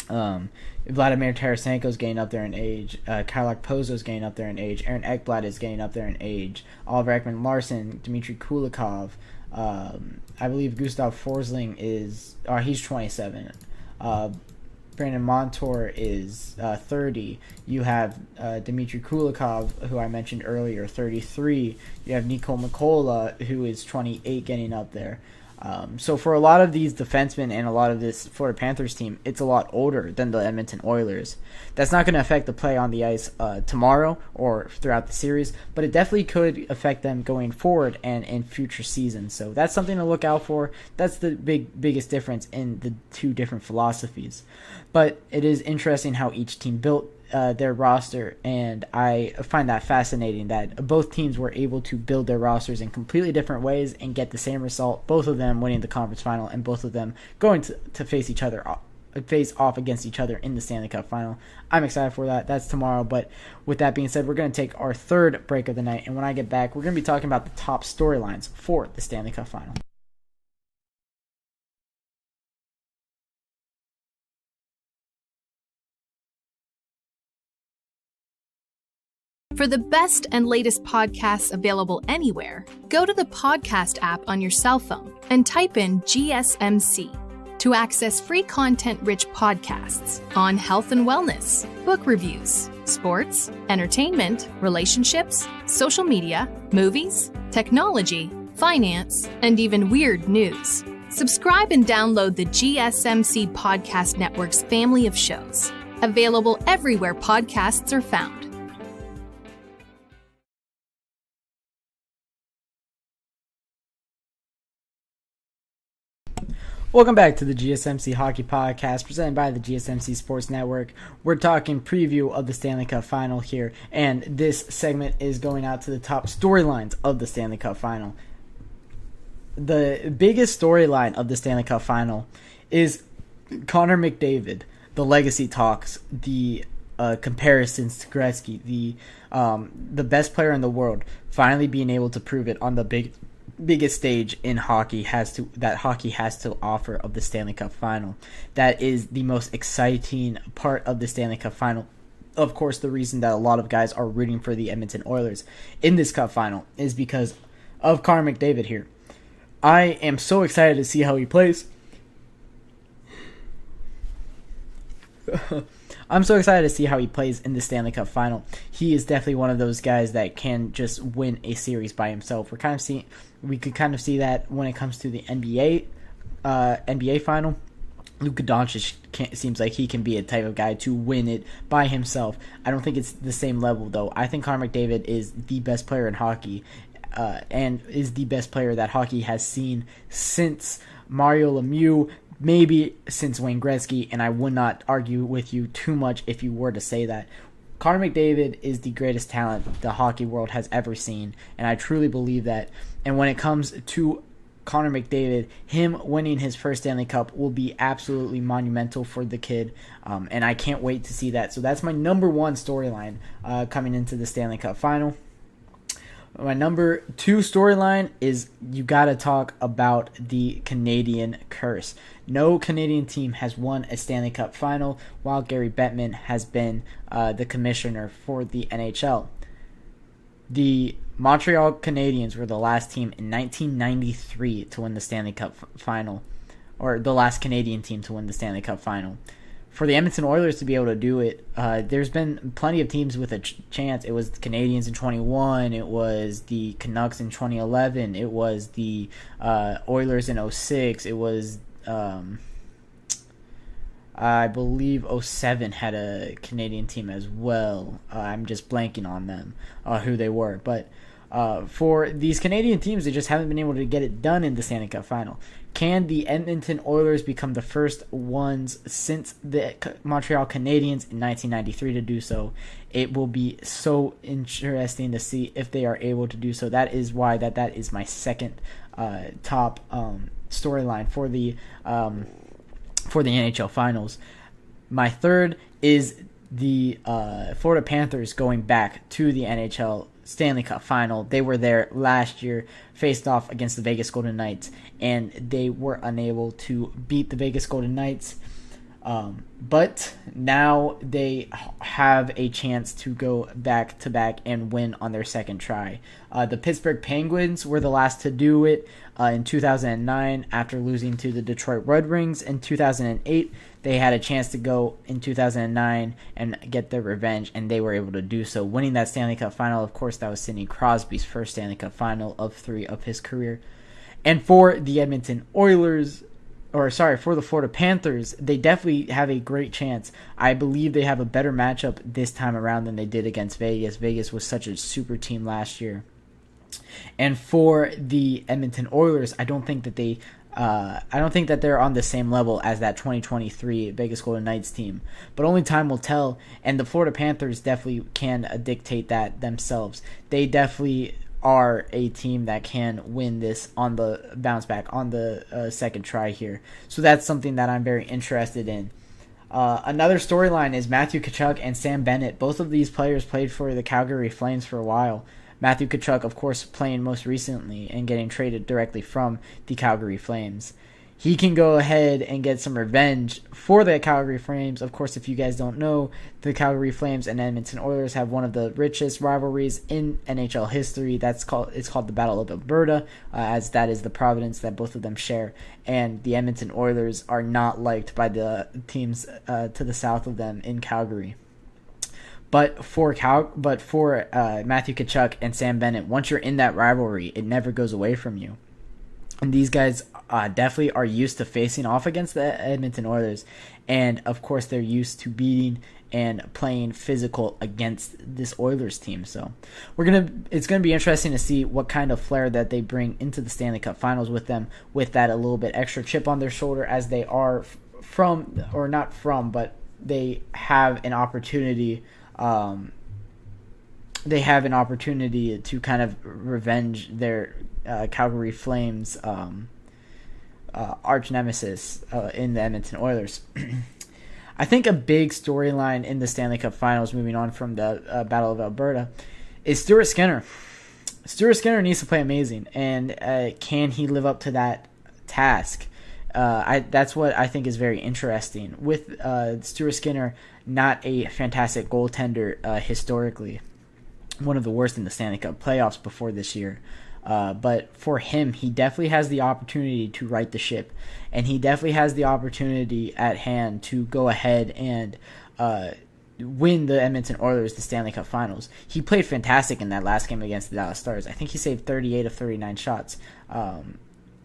Vladimir Tarasenko's getting up there in age. Kyle Okposo's getting up there in age. Aaron Ekblad is getting up there in age. Oliver Ekman-Larsson, Dmitry Kulikov. I believe Gustav Forsling is... he's 27. Brandon Montour is 30. You have Dmitry Kulikov, who I mentioned earlier, 33. You have Nico Mikola, who is 28, getting up there. So for a lot of these defensemen and a lot of this Florida Panthers team, it's a lot older than the Edmonton Oilers. That's not going to affect the play on the ice tomorrow or throughout the series, but it definitely could affect them going forward and in future seasons. So that's something to look out for. That's the biggest difference in the two different philosophies. But it is interesting how each team built their roster, and I find that fascinating that both teams were able to build their rosters in completely different ways and get the same result, both of them winning the conference final and both of them going to face off against each other in the Stanley Cup final. I'm excited for that. That's tomorrow. But with that being said, we're going to take our third break of the night, and when I get back, we're going to be talking about the top storylines for the Stanley Cup final. For the best and latest podcasts available anywhere, go to the podcast app on your cell phone and type in GSMC to access free content-rich podcasts on health and wellness, book reviews, sports, entertainment, relationships, social media, movies, technology, finance, and even weird news. Subscribe and download the GSMC Podcast Network's family of shows, available everywhere podcasts are found. Welcome back to the GSMC Hockey Podcast, presented by the GSMC Sports Network. We're talking preview of the Stanley Cup Final here, and this segment is going out to the top storylines of the Stanley Cup Final. The biggest storyline of the Stanley Cup Final is Connor McDavid, the legacy talks, the comparisons to Gretzky, the best player in the world, finally being able to prove it on the biggest stage in hockey has to offer of the Stanley Cup Final. That is the most exciting part of the Stanley Cup Final. Of course, the reason that a lot of guys are rooting for the Edmonton Oilers in this Cup Final is because of Connor McDavid here. I am so excited to see how he plays. I'm so excited to see how he plays in the Stanley Cup Final. He is definitely one of those guys that can just win a series by himself. We could kind of see that when it comes to the NBA Final. Luka Doncic seems like he can be a type of guy to win it by himself. I don't think it's the same level, though. I think Connor McDavid is the best player in hockey, and is the best player that hockey has seen since Mario Lemieux, maybe since Wayne Gretzky, and I would not argue with you too much if you were to say that. Connor McDavid is the greatest talent the hockey world has ever seen, and I truly believe that. And when it comes to Connor McDavid, him winning his first Stanley Cup will be absolutely monumental for the kid, and I can't wait to see that. So that's my number one storyline coming into the Stanley Cup Final. My number two storyline is you got to talk about the Canadian curse. No Canadian team has won a Stanley Cup Final while Gary Bettman has been the commissioner for the NHL. The Montreal Canadiens were the last team in 1993 to win the Stanley Cup Final, or the last Canadian team to win the Stanley Cup Final. For the Edmonton Oilers to be able to do it, there's been plenty of teams with a chance. It was the Canadiens in 21. It was the Canucks in 2011. It was the Oilers in 06. It was, I believe, 07 had a Canadian team as well. I'm just blanking on them, who they were. But for these Canadian teams, they just haven't been able to get it done in the Stanley Cup Final. Can the Edmonton Oilers become the first ones since the Montreal Canadiens in 1993 to do so? It will be so interesting to see if they are able to do so. That is why that is my second top storyline for the NHL Finals. My third is the Florida Panthers going back to the NHL Stanley Cup Final. They were there last year, faced off against the Vegas Golden Knights, and they were unable to beat the Vegas Golden Knights. But now they have a chance to go back-to-back and win on their second try. The Pittsburgh Penguins were the last to do it in 2009 after losing to the Detroit Red Wings in 2008. They had a chance to go in 2009 and get their revenge, and they were able to do so, winning that Stanley Cup Final. Of course, that was Sidney Crosby's first Stanley Cup Final of 3 of his career. And for the Edmonton Oilers, for the Florida Panthers, they definitely have a great chance. I believe they have a better matchup this time around than they did against Vegas. Vegas was such a super team last year. And for the Edmonton Oilers, I don't think that they're on the same level as that 2023 Vegas Golden Knights team. But only time will tell, and the Florida Panthers definitely can dictate that themselves. They definitely are a team that can win this on the bounce back, on the second try here. So that's something that I'm very interested in. Another storyline is Matthew Tkachuk and Sam Bennett. Both of these players played for the Calgary Flames for a while. Matthew Tkachuk, of course, playing most recently and getting traded directly from the Calgary Flames. He can go ahead and get some revenge for the Calgary Flames. Of course, if you guys don't know, the Calgary Flames and Edmonton Oilers have one of the richest rivalries in NHL history. It's called the Battle of Alberta, as that is the province that both of them share. And the Edmonton Oilers are not liked by the teams to the south of them in Calgary. But for Matthew Tkachuk and Sam Bennett, once you're in that rivalry, it never goes away from you. And these guys definitely are used to facing off against the Edmonton Oilers. And, of course, they're used to beating and playing physical against this Oilers team. So it's gonna be interesting to see what kind of flair that they bring into the Stanley Cup Finals with them, with that a little bit extra chip on their shoulder, as they are but they have an opportunity. They have an opportunity to kind of revenge their Calgary Flames arch nemesis in the Edmonton Oilers. I think a big storyline in the Stanley Cup Finals, moving on from the Battle of Alberta, is Stuart Skinner. Stuart Skinner needs to play amazing, and can he live up to that task? That's what I think is very interesting. With Stuart Skinner, not a fantastic goaltender historically, one of the worst in the Stanley Cup playoffs before this year. But for him, he definitely has the opportunity to right the ship, and he definitely has the opportunity at hand to go ahead and win the Edmonton Oilers the Stanley Cup Finals. He played fantastic in that last game against the Dallas Stars. I think he saved 38 of 39 shots.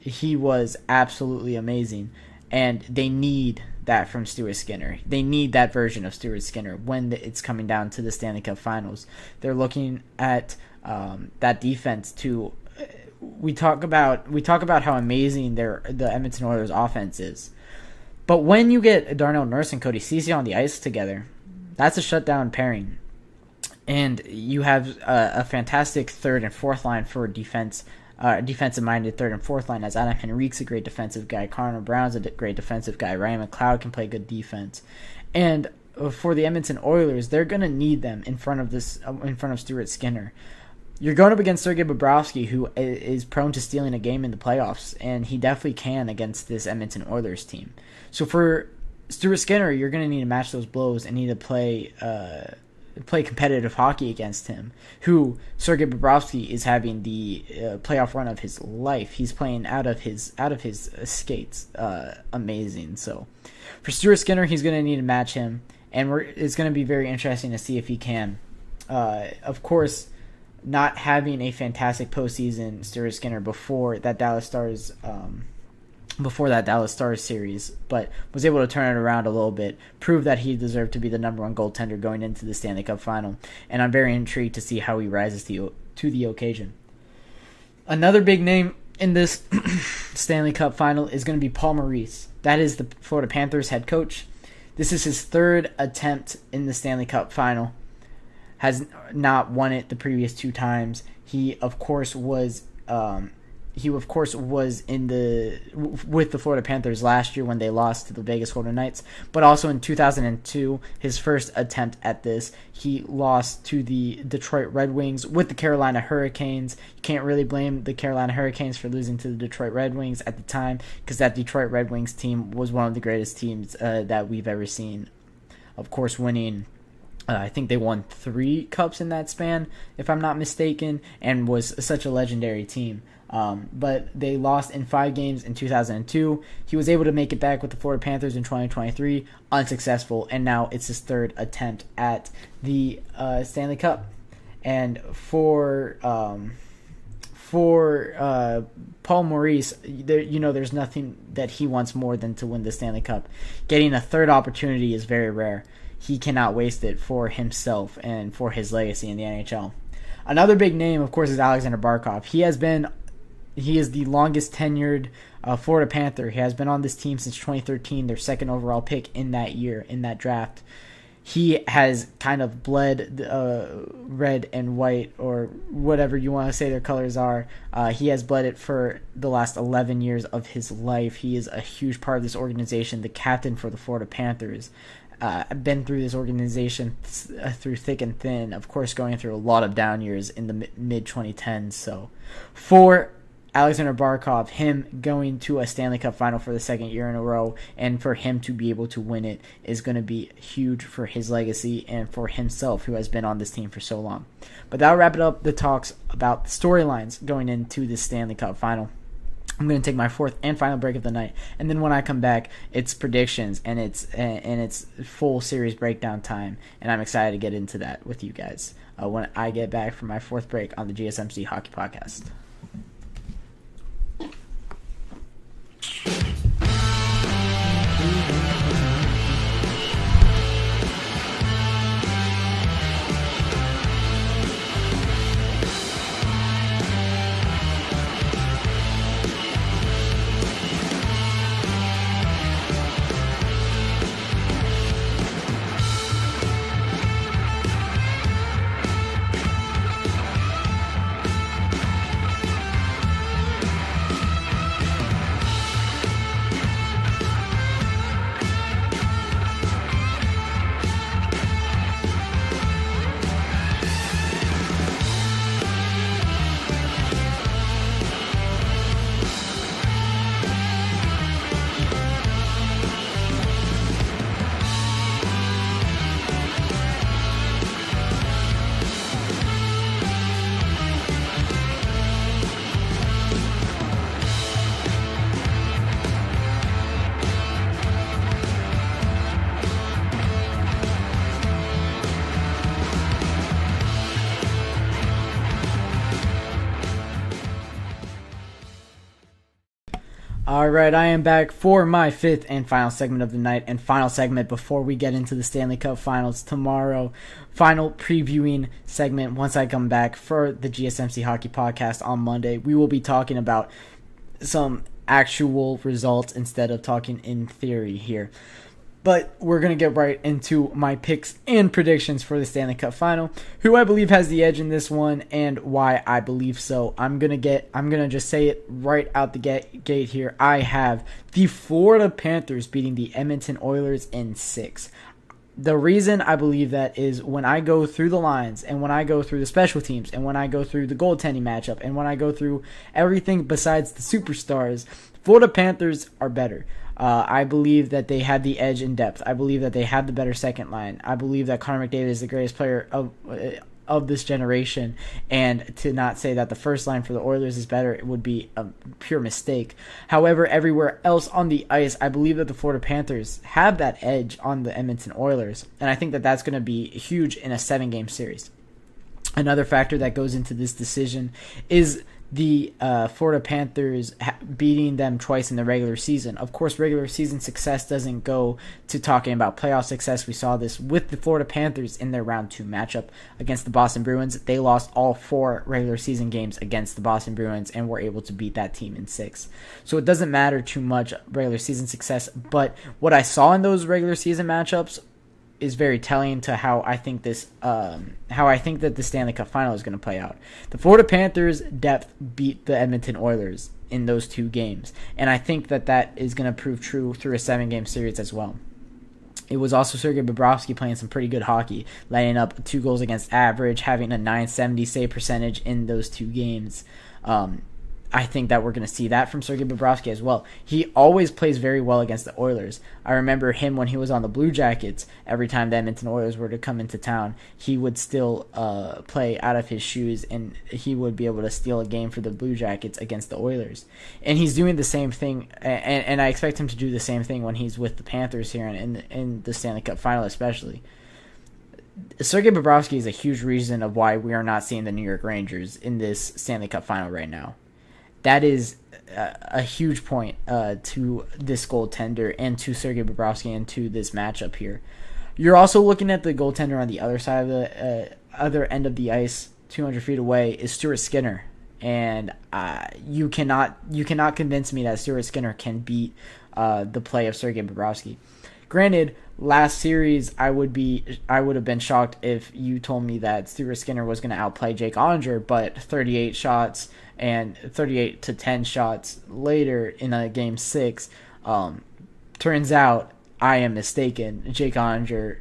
He was absolutely amazing, and they need that from Stuart Skinner. They need that version of Stuart Skinner when it's coming down to the Stanley Cup Finals. They're looking at that defense to. We talk about how amazing the Edmonton Oilers offense is, but when you get Darnell Nurse and Cody Ceci on the ice together, that's a shutdown pairing, and you have a fantastic third and fourth line for defense. Defensive-minded third and fourth line, as Adam Henrique's a great defensive guy, Connor Brown's a great defensive guy, Ryan McLeod can play good defense, and for the Edmonton Oilers, they're gonna need them in front of Stuart Skinner. You're going up against Sergei Bobrovsky, who is prone to stealing a game in the playoffs, and he definitely can against this Edmonton Oilers team. So for Stuart Skinner, you're going to need to match those blows and need to play competitive hockey against him, who Sergei Bobrovsky is having the playoff run of his life. He's playing out of his skates. Amazing. So for Stuart Skinner, he's going to need to match him, and it's going to be very interesting to see if he can. Of course, not having a fantastic postseason, Stuart Skinner, before that Dallas Stars series, but was able to turn it around a little bit, prove that he deserved to be the number one goaltender going into the Stanley Cup Final, and I'm very intrigued to see how he rises to the occasion. Another big name in this Stanley Cup Final is going to be Paul Maurice. That is the Florida Panthers head coach. This is his third attempt in the Stanley Cup Final. Has not won it the previous two times. He of course was with the Florida Panthers last year when they lost to the Vegas Golden Knights, but also in 2002, his first attempt at this, he lost to the Detroit Red Wings with the Carolina Hurricanes. You can't really blame the Carolina Hurricanes for losing to the Detroit Red Wings at the time, because that Detroit Red Wings team was one of the greatest teams that we've ever seen. Of course, winning. I think they won 3 cups in that span, if I'm not mistaken, and was such a legendary team. But they lost in 5 games in 2002. He was able to make it back with the Florida Panthers in 2023, unsuccessful, and now it's his third attempt at the Stanley Cup. And for for Paul Maurice, there's nothing that he wants more than to win the Stanley Cup. Getting a third opportunity is very rare. He cannot waste it for himself and for his legacy in the NHL. Another big name, of course, is Alexander Barkov. He is the longest tenured Florida Panther. He has been on this team since 2013, their second overall pick in that year, in that draft. He has kind of bled red and white, or whatever you want to say their colors are. He has bled it for the last 11 years of his life. He is a huge part of this organization, the captain for the Florida Panthers. Been through this organization through thick and thin, of course going through a lot of down years in the mid-2010s. So for Alexander Barkov, him going to a Stanley Cup final for the second year in a row, and for him to be able to win it is going to be huge for his legacy and for himself, who has been on this team for so long. But that'll wrap it up, the talks about the storylines going into the Stanley Cup final. I'm going to take my fourth and final break of the night, and then when I come back, it's predictions and it's full series breakdown time, and I'm excited to get into that with you guys when I get back from my fourth break on the GSMC Hockey Podcast. Alright, I am back for my fifth and final segment of the night, and final segment before we get into the Stanley Cup Finals tomorrow. Final previewing segment once I come back for the GSMC Hockey Podcast on Monday. We will be talking about some actual results instead of talking in theory here. But we're going to get right into my picks and predictions for the Stanley Cup Final, who I believe has the edge in this one and why I believe so. I'm going to just say it right out the gate here. I have the Florida Panthers beating the Edmonton Oilers in 6. The reason I believe that is when I go through the lines and when I go through the special teams and when I go through the goaltending matchup and when I go through everything besides the superstars, Florida Panthers are better. I believe that they had the edge in depth. I believe that they had the better second line. I believe that Connor McDavid is the greatest player of this generation, and to not say that the first line for the Oilers is better, it would be a pure mistake. However, everywhere else on the ice, I believe that the Florida Panthers have that edge on the Edmonton Oilers, and I think that that's going to be huge in a 7-game series. Another factor that goes into this decision is the Florida Panthers beating them twice in the regular season. Of course, regular season success doesn't go to talking about playoff success. We saw this with the Florida Panthers in their round 2 matchup against the Boston Bruins. They lost all 4 regular season games against the Boston Bruins and were able to beat that team in 6. So it doesn't matter too much regular season success, but what I saw in those regular season matchups is very telling to how I think that the Stanley Cup Final is going to play out. The Florida Panthers' depth beat the Edmonton Oilers in those 2 games, and I think that is going to prove true through a 7-game series as well. It was also Sergei Bobrovsky playing some pretty good hockey, lining up 2 goals against average, having a .970 save percentage in those 2 games. I think that we're going to see that from Sergei Bobrovsky as well. He always plays very well against the Oilers. I remember him when he was on the Blue Jackets. Every time the Edmonton Oilers were to come into town, he would still play out of his shoes, and he would be able to steal a game for the Blue Jackets against the Oilers. And he's doing the same thing, and I expect him to do the same thing when he's with the Panthers here in the Stanley Cup Final especially. Sergei Bobrovsky is a huge reason of why we are not seeing the New York Rangers in this Stanley Cup final right now. That is a huge point to this goaltender and to Sergei Bobrovsky and to this matchup here. You're also looking at the goaltender on the other side of the other end of the ice, 200 feet away, is Stuart Skinner. And you cannot convince me that Stuart Skinner can beat the play of Sergei Bobrovsky. Granted, last series I would have been shocked if you told me that Stuart Skinner was going to outplay Jake Onger, but 38 shots and 38 to 10 shots later in a game 6, turns out I am mistaken. Jake Onger,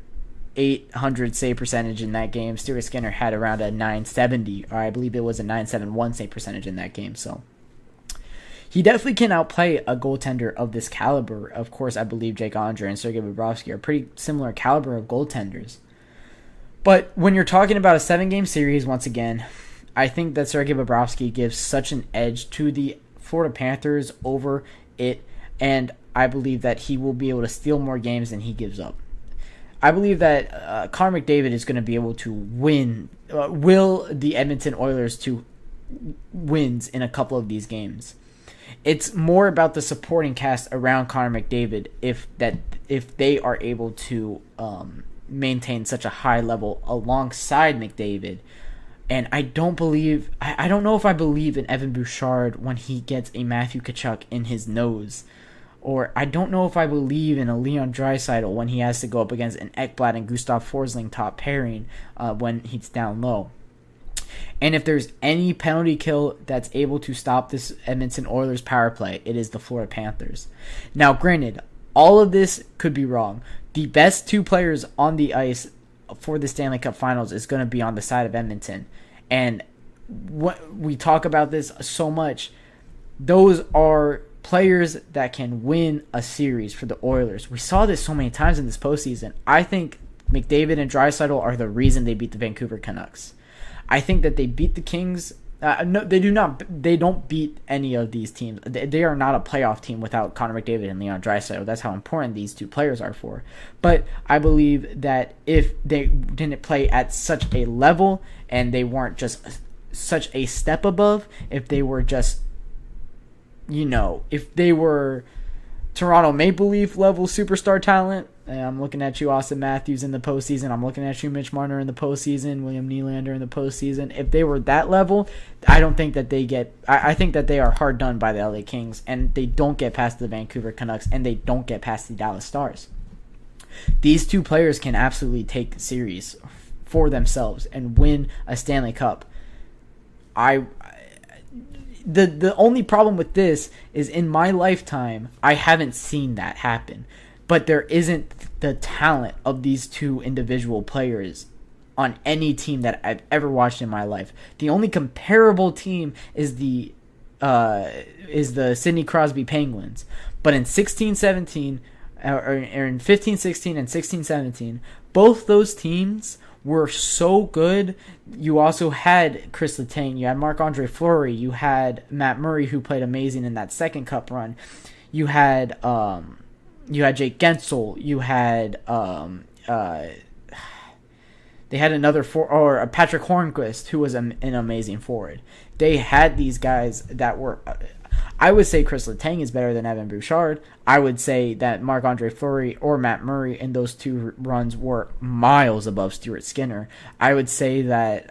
800 save percentage in that game. Stuart Skinner had around a 970, or I believe it was a 971 save percentage in that game. So he definitely can outplay a goaltender of this caliber. Of course, I believe Jake Onger and Sergei Bobrovsky are pretty similar caliber of goaltenders. But when you're talking about a 7-game series, once again, I think that Sergei Bobrovsky gives such an edge to the Florida Panthers over it, and I believe that he will be able to steal more games than he gives up. I believe that Connor McDavid is going to be able to will the Edmonton Oilers to wins in a couple of these games. It's more about the supporting cast around Connor McDavid if they are able to maintain such a high level alongside McDavid. And I don't know if I believe in Evan Bouchard when he gets a Matthew Tkachuk in his nose. Or I don't know if I believe in a Leon Draisaitl when he has to go up against an Ekblad and Gustav Forsling top pairing when he's down low. And if there's any penalty kill that's able to stop this Edmonton Oilers power play, it is the Florida Panthers. Now, granted, all of this could be wrong. The best 2 players on the ice for the Stanley Cup Finals is going to be on the side of Edmonton. And we talk about this so much. Those are players that can win a series for the Oilers. We saw this so many times in this postseason. I think McDavid and Draisaitl are the reason they beat the Vancouver Canucks. I think that they beat the Kings. No, they do not. They don't beat any of these teams. They are not a playoff team without Connor McDavid and Leon Draisaitl. That's how important these 2 players are for. But I believe that if they didn't play at such a level and they weren't just such a step above, if they were just, if they were Toronto Maple Leaf level superstar talent, I'm looking at you, Austin Matthews, in the postseason. I'm looking at you, Mitch Marner, in the postseason. William Nylander in the postseason. If they were that level, I don't think that they get. I think that they are hard done by the LA Kings, and they don't get past the Vancouver Canucks, and they don't get past the Dallas Stars. These 2 players can absolutely take the series for themselves and win a Stanley Cup. The only problem with this is in my lifetime, I haven't seen that happen. But there isn't the talent of these 2 individual players on any team that I've ever watched in my life. The only comparable team is the Sidney Crosby Penguins. But in 16-17, or in 15-16 and 16-17, both those teams were so good. You also had Chris Letang, you had Marc-Andre Fleury, you had Matt Murray, who played amazing in that second cup run. You had Jake Gensel. You had they had another Patrick Hornquist, who was an amazing forward. They had these guys that were. I would say Chris Letang is better than Evan Bouchard. I would say that Marc-Andre Fleury or Matt Murray in those 2 runs were miles above Stuart Skinner. I would say that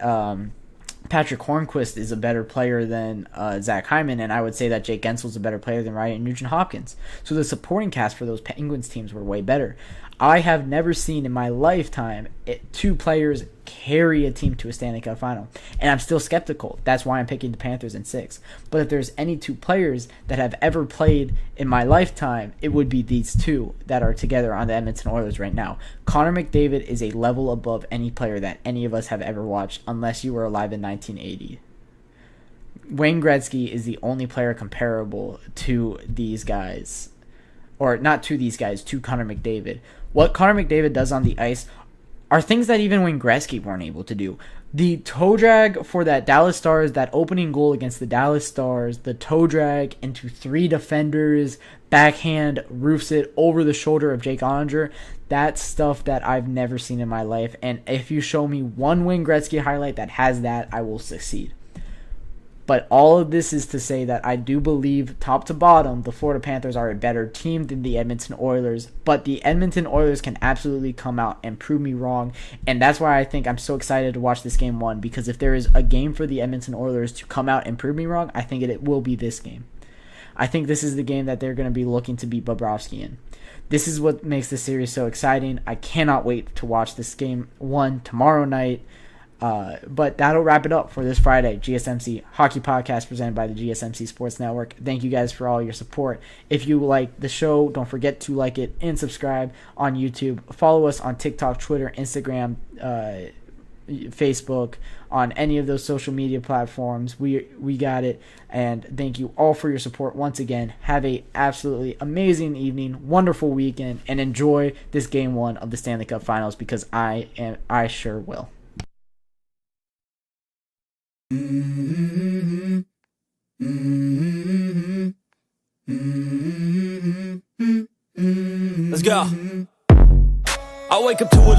Patrick Hornquist is a better player than Zach Hyman, and I would say that Jake Gensel is a better player than Ryan Nugent-Hopkins. So the supporting cast for those Penguins teams were way better. I have never seen in my lifetime 2 players carry a team to a Stanley Cup final, and I'm still skeptical. That's why I'm picking the Panthers in 6. But if there's any 2 players that have ever played in my lifetime, it would be these 2 that are together on the Edmonton Oilers right now. Connor McDavid is a level above any player that any of us have ever watched, unless you were alive in 1980. Wayne Gretzky is the only player comparable to these guys. Or not to these guys, to Connor McDavid. What Connor McDavid does on the ice are things that even Wayne Gretzky weren't able to do. The toe drag for that Dallas Stars, that opening goal against the Dallas Stars, the toe drag into 3 defenders, backhand, roofs it over the shoulder of Jake Onger. That's stuff that I've never seen in my life. And if you show me one Wayne Gretzky highlight that has that, I will succeed. But all of this is to say that I do believe, top to bottom, the Florida Panthers are a better team than the Edmonton Oilers. But the Edmonton Oilers can absolutely come out and prove me wrong. And that's why I think I'm so excited to watch this game 1. Because if there is a game for the Edmonton Oilers to come out and prove me wrong, I think it will be this game. I think this is the game that they're going to be looking to beat Bobrovsky in. This is what makes this series so exciting. I cannot wait to watch this game 1 tomorrow night. But that'll wrap it up for this Friday GSMC Hockey Podcast presented by the GSMC Sports Network. Thank you guys for all your support. If you like the show, don't forget to like it and subscribe on YouTube. Follow us on TikTok, Twitter, Instagram, Facebook, on any of those social media platforms. We got it. And thank you all for your support once again. Have a absolutely amazing evening, wonderful weekend, and enjoy this game 1 of the Stanley Cup Finals, because I sure will. Let's go. I wake up to a